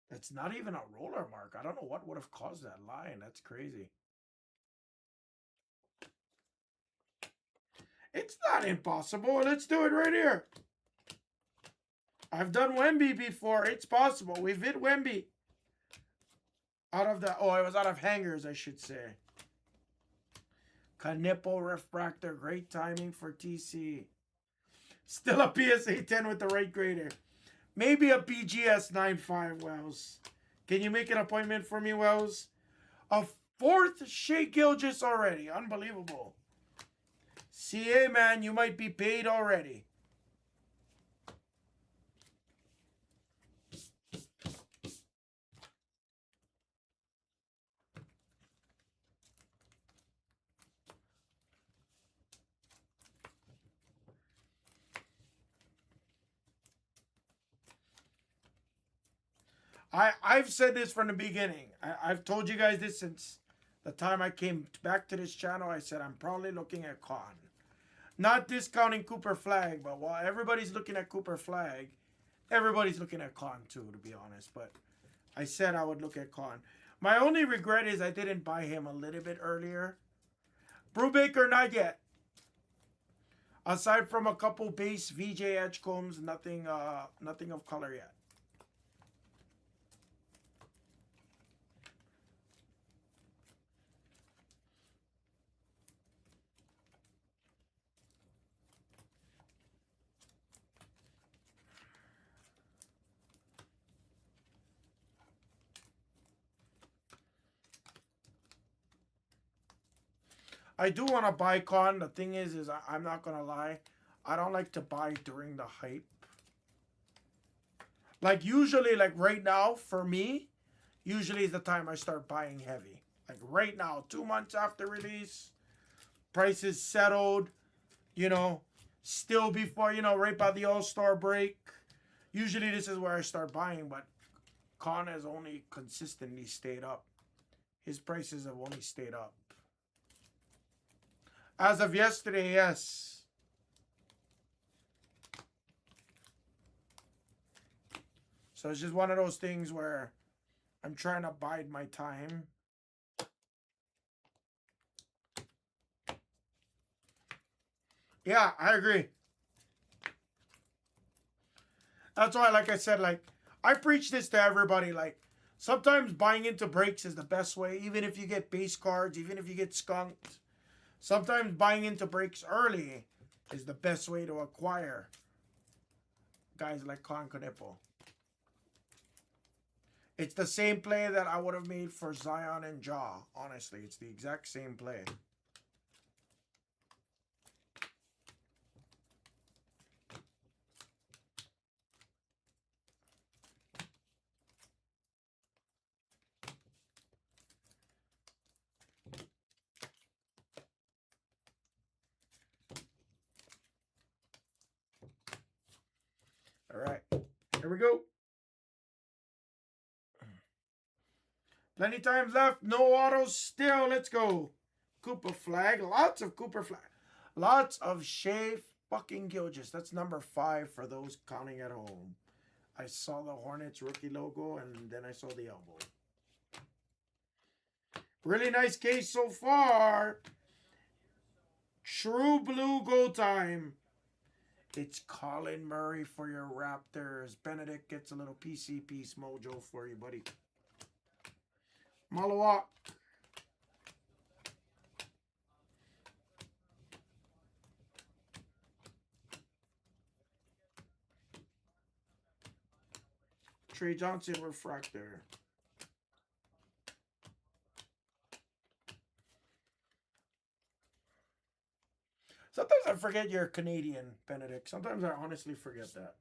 That's not even a roller mark. I don't know what would have caused that line. That's crazy. It's not impossible. Let's do it right here. I've done Wemby before. It's possible. We've hit Wemby. Out of the... Oh, it was out of hangers, I should say. Knipple refractor. Great timing for TC. Still a PSA 10 with the right grader. Maybe a BGS 9.5, Wells. Can you make an appointment for me, Wells? A 4th Shea Gilgeous already. Unbelievable. CA, man, you might be paid already. I've said this from the beginning. I've told you guys this since the time I came back to this channel. I said I'm probably looking at Con. Not discounting Cooper Flag, but while everybody's looking at Cooper Flag, everybody's looking at Con too, to be honest. But I said I would look at Con. My only regret is I didn't buy him a little bit earlier. Brubaker, not yet. Aside from a couple base VJ Edgecombs, nothing of color yet. I do want to buy Con. The thing is I'm not going to lie. I don't like to buy during the hype. Like usually, like right now, for me, usually is the time I start buying heavy. Like right now, 2 months after release, prices settled, you know, still before, right by the All-Star break. Usually this is where I start buying, but Khan has only consistently stayed up. His prices have only stayed up. As of yesterday, yes. So it's just one of those things where I'm trying to bide my time. Yeah, I agree. That's why, like I said, like, I preach this to everybody. Like, sometimes buying into breaks is the best way, even if you get base cards, even if you get skunked. Sometimes buying into breaks early is the best way to acquire guys like Khan Kanepo. It's the same play that I would have made for Zion and Ja. Honestly, it's the exact same play. All right, here we go. Plenty times left. No autos still. Let's go. Cooper flag. Lots of Cooper flag. Lots of Shea fucking Gilgeous. That's number 5 for those counting at home. I saw the Hornets rookie logo and then I saw the elbow. Really nice case so far. True blue go time. It's Colin Murray for your Raptors. Benedict gets a little PC piece mojo for you, buddy. Malawak. Trey Johnson refractor. Sometimes I forget you're Canadian, Benedict. Sometimes I honestly forget that.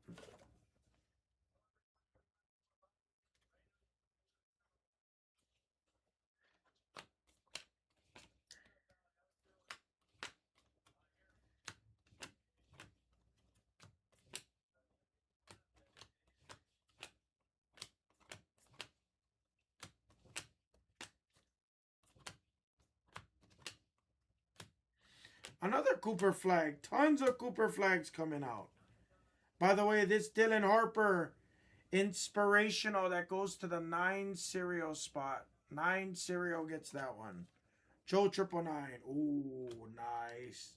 Another Cooper flag. Tons of Cooper flags coming out. By the way, this Dylan Harper inspirational that goes to the 9 cereal spot. 9 cereal gets that one. Joe 999. Ooh, nice.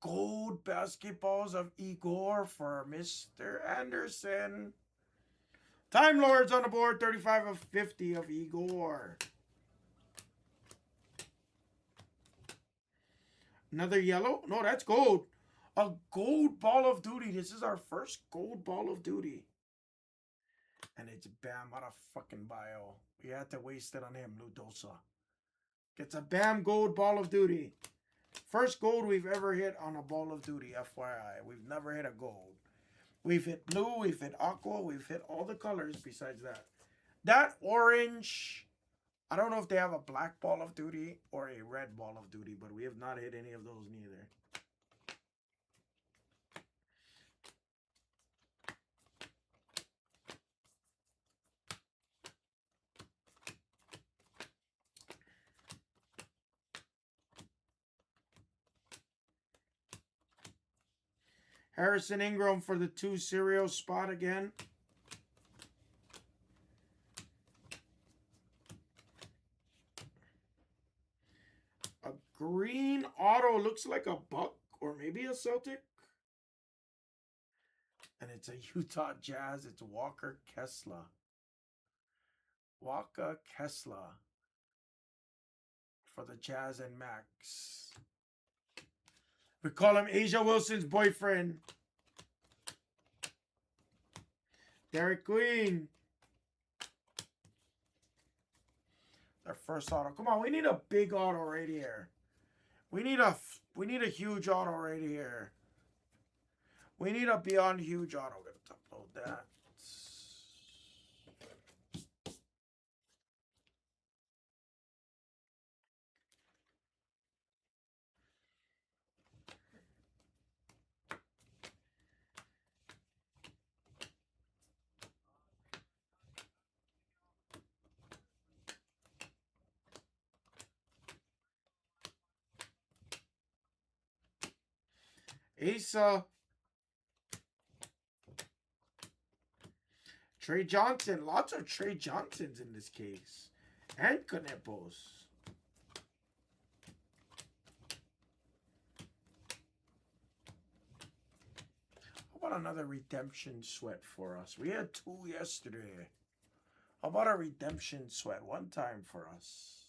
Gold basketballs of Igor for Mr. Anderson. Time Lords on the board. 35 of 50 of Igor. Another yellow? No, that's gold. A gold Ball of Duty. This is our first gold Ball of Duty. And it's Bam out of fucking bio. We had to waste it on him, Ludosa. Gets a Bam gold Ball of Duty. First gold we've ever hit on a Ball of Duty, FYI. We've never hit a gold. We've hit blue, we've hit aqua, we've hit all the colors besides that. That orange, I don't know if they have a black Ball of Duty or a red Ball of Duty, but we have not hit any of those neither. Harrison Ingram for the 2 cereal spot again. A green auto looks like a Buck or maybe a Celtic. And it's a Utah Jazz. It's Walker Kessler. Walker Kessler for the Jazz and Max. We call him Asia Wilson's boyfriend. Derek Queen. Their first auto. Come on, we need a big auto right here. We need a huge auto right here. We need a beyond huge auto. We're gonna upload that. Asa. Trey Johnson. Lots of Trey Johnsons in this case. And Canepos. How about another redemption sweat for us? We had 2 yesterday. How about a redemption sweat one time for us?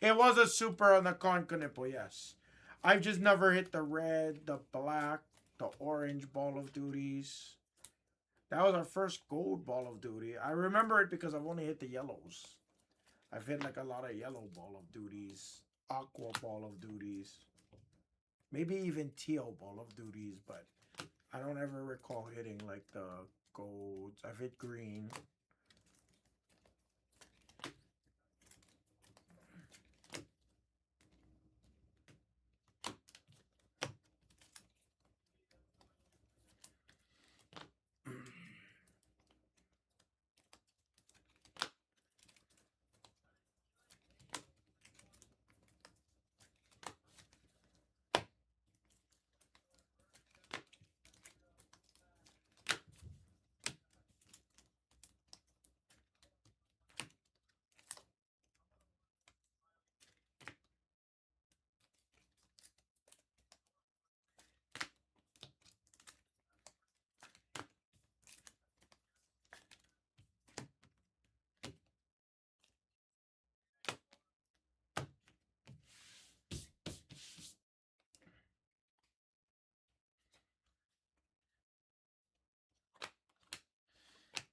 It was a super on the Conconipo, yes. I've just never hit the red, the black, the orange Ball of Duties. That was our first gold Ball of Duty. I remember it because I've only hit the yellows. I've hit like a lot of yellow Ball of Duties, aqua Ball of Duties, maybe even teal Ball of Duties, but I don't ever recall hitting like the golds. I've hit green.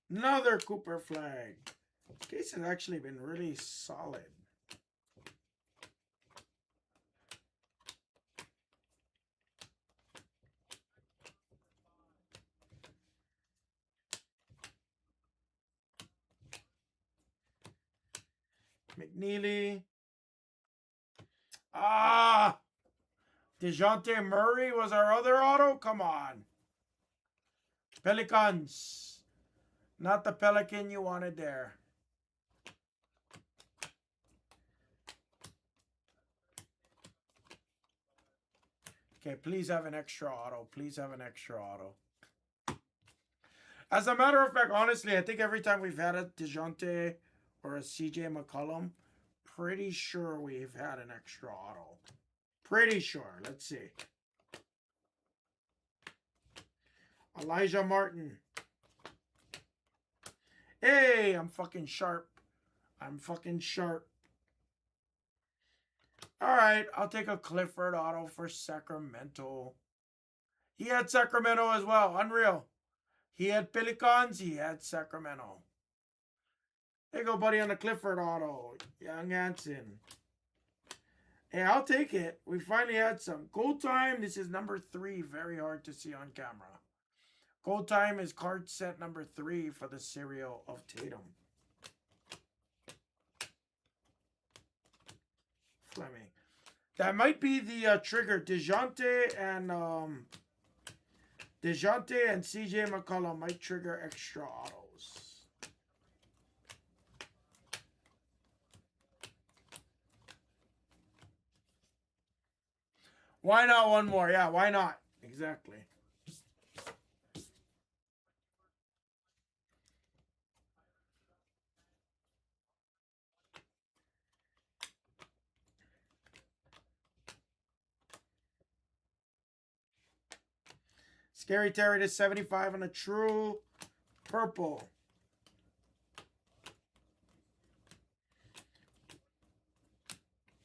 Another Cooper flag. This case has actually been really solid. McNeely. Ah! DeJounte Murray was our other auto? Come on. Pelicans. Not the Pelican you wanted there. Okay, please have an extra auto. Please have an extra auto. As a matter of fact, honestly, I think every time we've had a DeJounte or a CJ McCollum, pretty sure we've had an extra auto. Pretty sure. Let's see. Elijah Martin. Hey, I'm fucking sharp. I'm fucking sharp. All right, I'll take a Clifford auto for Sacramento. He had Sacramento as well. Unreal. He had Pelicans. He had Sacramento. There you go, buddy, on the Clifford auto. Young Hansen. Hey, I'll take it. We finally had some. Gold time. This is number 3. Very hard to see on camera. Gold time is card set number 3 for the cereal of Tatum. Fleming. That might be the trigger. DeJounte and CJ McCollum might trigger extra autos. Why not one more? Yeah, why not? Exactly. Scary Terry to 75 on a true purple.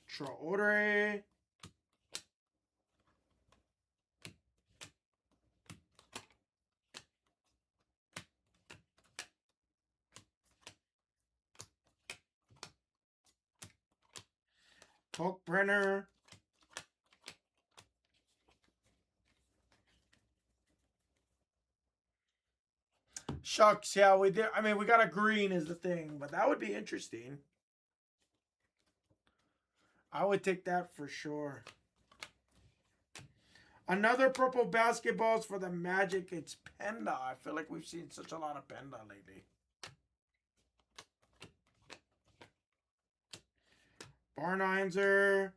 Traore. Brenner. Shucks, yeah, we did. I mean, we got a green is the thing, but that would be interesting. I would take that for sure. Another purple basketballs for the Magic. It's Penda. I feel like we've seen such a lot of Penda lately. Barnheiser.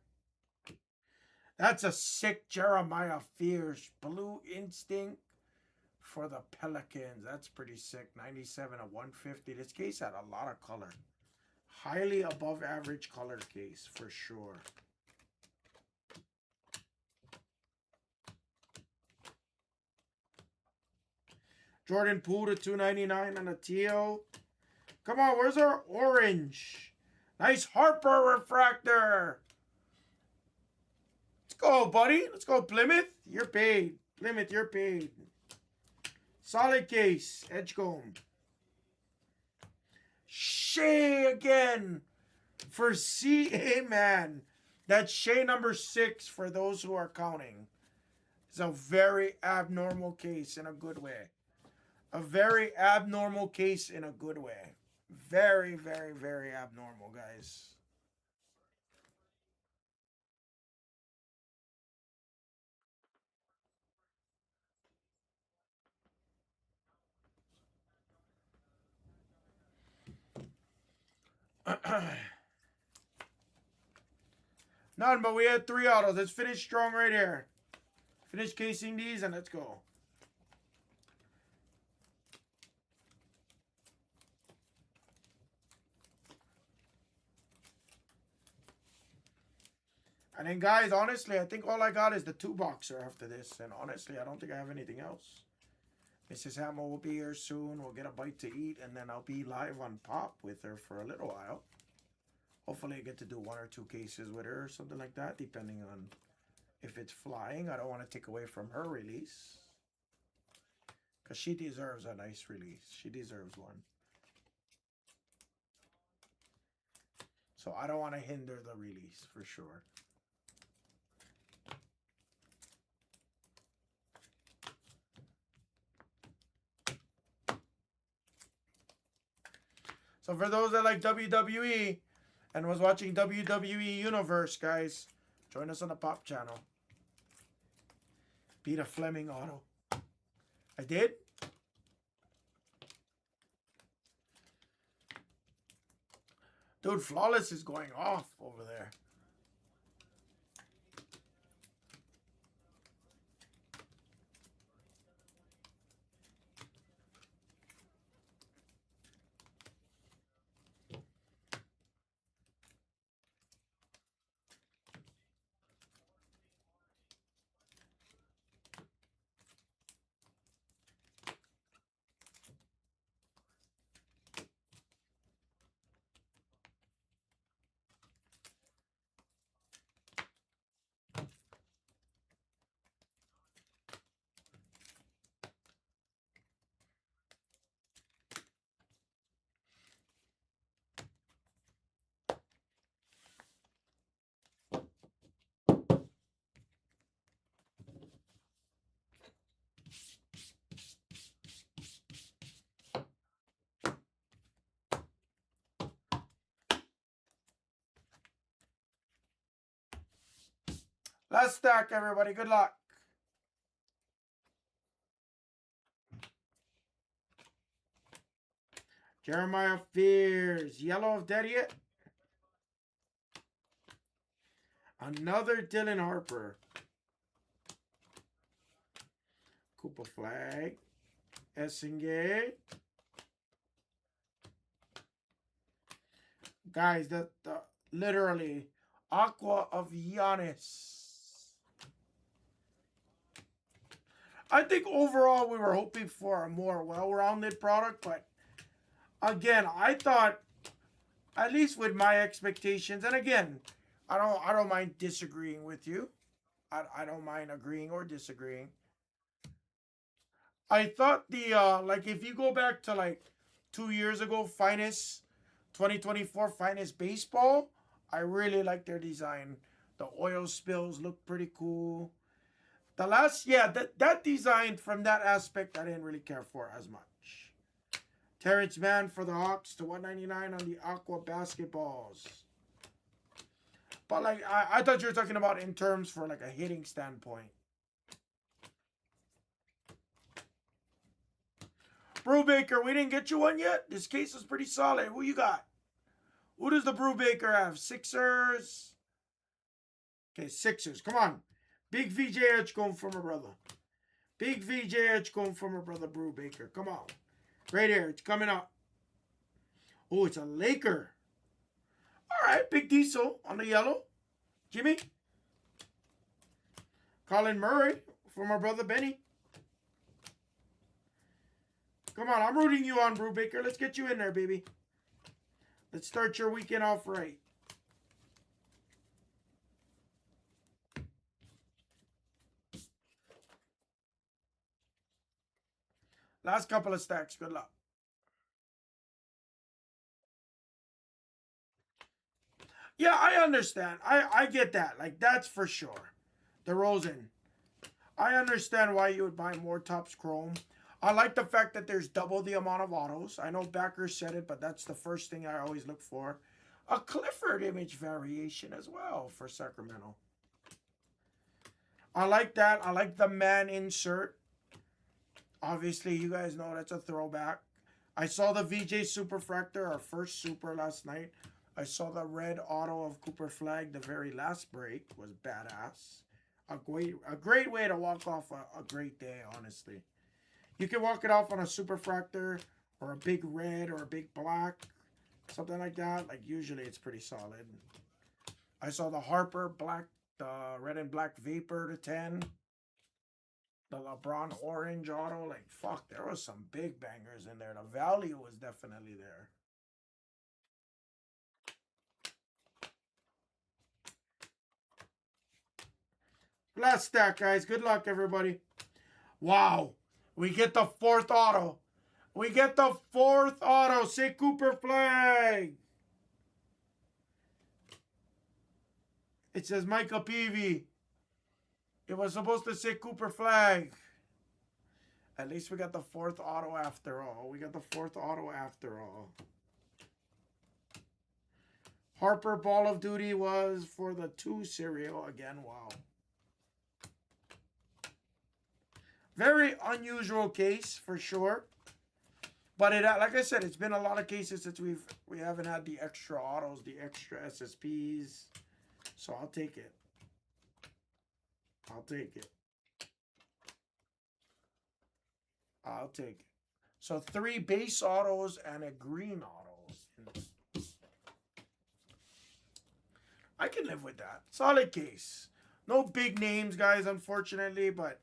That's a sick Jeremiah Fierce. Blue Instinct for the Pelicans. That's pretty sick. 97 of 150. This case had a lot of color. Highly above average color case for sure. Jordan Poole to 299 on a teal. Come on, where's our orange? Nice Harper refractor. Let's go, buddy. Let's go, Plymouth. You're paid. Plymouth, you're paid. Solid case. Edgecombe. Shea again for CA Man. That's Shea number 6 for those who are counting. It's a very abnormal case in a good way. A very abnormal case in a good way. Very, very, very abnormal, guys. None, but we had 3 autos. Let's finish strong right here. Finish casing these and let's go. And then, guys, honestly, I think all I got is the 2-boxer after this. And honestly, I don't think I have anything else. Mrs. Hammer will be here soon. We'll get a bite to eat. And then I'll be live on Pop with her for a little while. Hopefully, I get to do 1 or 2 cases with her or something like that, depending on if it's flying. I don't want to take away from her release. Because she deserves a nice release. She deserves one. So I don't want to hinder the release for sure. So for those that like WWE and was watching WWE Universe, guys, join us on the Pop channel. Beat a Fleming auto. I did? Dude, Flawless is going off over there. Last stack, everybody. Good luck. Jeremiah Fears. Yellow of Dead yet? Another Dylan Harper. Cooper Flag. Essingay. Guys, the literally Aqua of Giannis. I think overall we were hoping for a more well-rounded product, but again, I thought, at least with my expectations, and again, I don't mind disagreeing with you. I don't mind agreeing or disagreeing. I thought the like if you go back to like 2 years ago, Finest 2024 Finest Baseball, I really like their design. The oil spills look pretty cool. The last, yeah, that design from that aspect I didn't really care for as much. Terrence Mann for the Hawks to 199 on the Aqua basketballs. But like I thought you were talking about in terms for like a hitting standpoint. Brubaker, we didn't get you one yet. This case is pretty solid. Who you got? Who does the Brubaker have? Sixers. Okay, Sixers. Come on. Big VJ Edgecombe for my brother. Big VJ Edgecombe for my brother Brubaker. Come on. Right here. It's coming up. Oh, it's a Laker. All right. Big Diesel on the yellow. Jimmy. Colin Murray for my brother Benny. Come on. I'm rooting you on, Brubaker. Let's get you in there, baby. Let's start your weekend off right. Last couple of stacks. Good luck. Yeah, I understand. I get that. Like, that's for sure. DeRozan. I understand why you would buy more Topps Chrome. I like the fact that there's double the amount of autos. I know Backer said it, but that's the first thing I always look for. A Clifford image variation as well for Sacramento. I like that. I like the man insert. Obviously, you guys know that's a throwback. I saw the VJ Superfractor, our first super last night. I saw the red auto of Cooper Flag, the very last break. Was badass. A great way to walk off a great day, honestly. You can walk it off on a Superfractor or a big red or a big black. Something like that. Like, usually it's pretty solid. I saw the Harper black, the red and black Vapor to 10. The LeBron orange auto. Like, fuck, there was some big bangers in there. The value was definitely there. Last stack, guys. Good luck, everybody. Wow. We get the fourth auto. We get the fourth auto. Say Cooper Flag. It says Micah Peavy. It was supposed to say Cooper Flag. At least we got the fourth auto after all. We got the fourth auto after all. Harper Ball of Duty was for the 2 cereal. Again, wow. Very unusual case for sure. But it, like I said, it's been a lot of cases since we haven't had the extra autos, the extra SSPs. So I'll take it. I'll take it. I'll take it. So 3 base autos and a green autos. I can live with that. Solid case. No big names, guys, unfortunately, but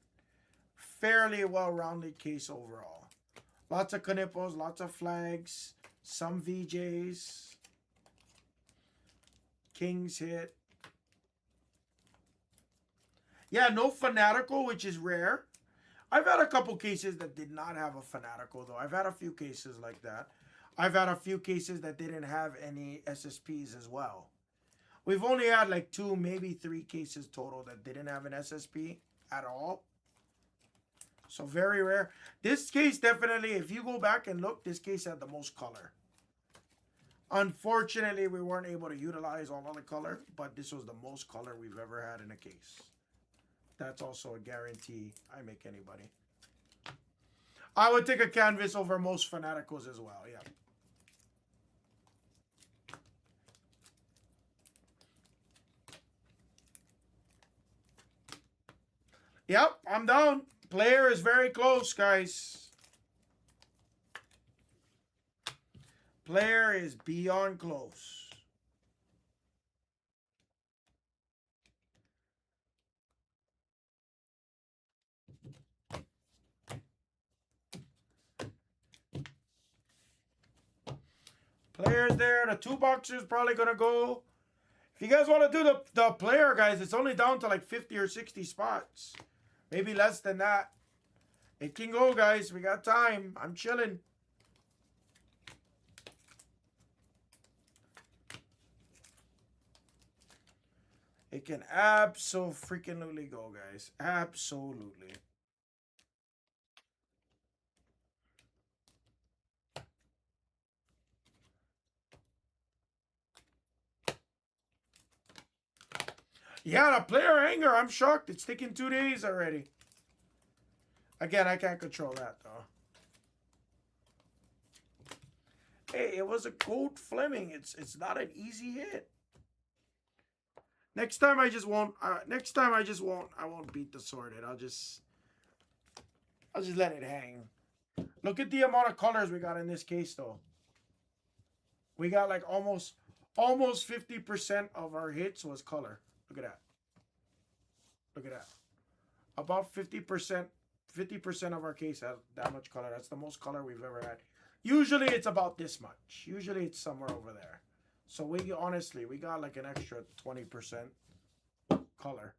fairly well-rounded case overall. Lots of Canippos, lots of flags, some VJs. Kings hit. Yeah, no Fanatical, which is rare. I've had a couple cases that did not have a Fanatical, though. I've had a few cases like that. I've had a few cases that didn't have any SSPs as well. We've only had like 2, maybe 3 cases total that didn't have an SSP at all. So very rare. This case definitely, if you go back and look, this case had the most color. Unfortunately, we weren't able to utilize all of the color, but this was the most color we've ever had in a case. That's also a guarantee I make anybody. I would take a canvas over most Fanaticals as well, yeah. Yep, I'm down. Player is very close, guys. Player is beyond close. Players there. The 2 boxers probably going to go. If you guys want to do the player, guys, it's only down to like 50 or 60 spots. Maybe less than that. It can go, guys. We got time. I'm chilling. It can absolutely go, guys. Absolutely. Yeah, the player hanger. I'm shocked. It's taken 2 days already. Again, I can't control that though. Hey, it was a Gold Fleming. It's not an easy hit. Next time I just won't. Next time I just won't. I won't beat the sorted. I'll just let it hang. Look at the amount of colors we got in this case though. We got like almost 50% of our hits was color. Look at that. Look at that. About 50% of our case has that much color. That's the most color we've ever had. Usually it's about this much. Usually it's somewhere over there. So we got like an extra 20% color.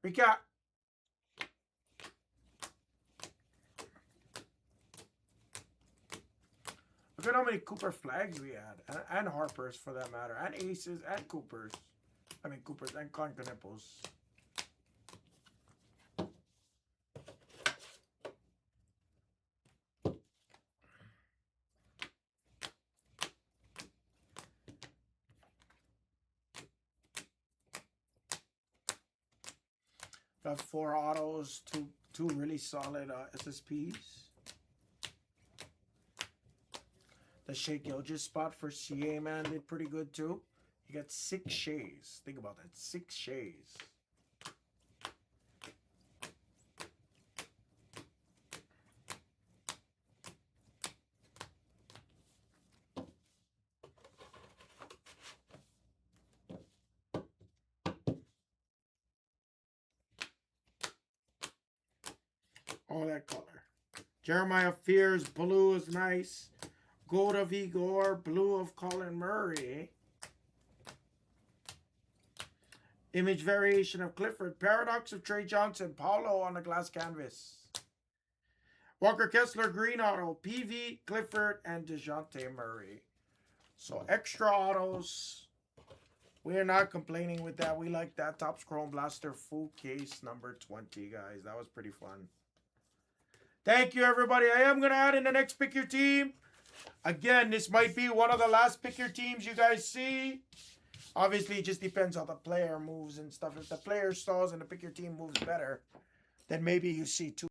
Recap. Look at how many Cooper flags we had. And Harpers for that matter. And Aces and Coopers. I mean Coopers and Concanipples. Got 4 autos, two really solid SSPs. The Shea Gilgis spot for CA, man, did pretty good too. You got 6 Shays. Think about that. 6 Shays. All that color. Jeremiah Fears, blue is nice. Gold of Igor, blue of Colin Murray. Image variation of Clifford. Paradox of Trey Johnson. Paulo on the glass canvas. Walker Kessler, green auto. PV, Clifford, and DeJounte Murray. So extra autos. We are not complaining with that. We like that. Topps Chrome Blaster full case number 20, guys. That was pretty fun. Thank you, everybody. I am going to add in the next Pick Your Team. Again, this might be one of the last Pick Your Teams you guys see. Obviously, it just depends how the player moves and stuff. If the player stalls and the Pick Your Team moves better, then maybe you see 2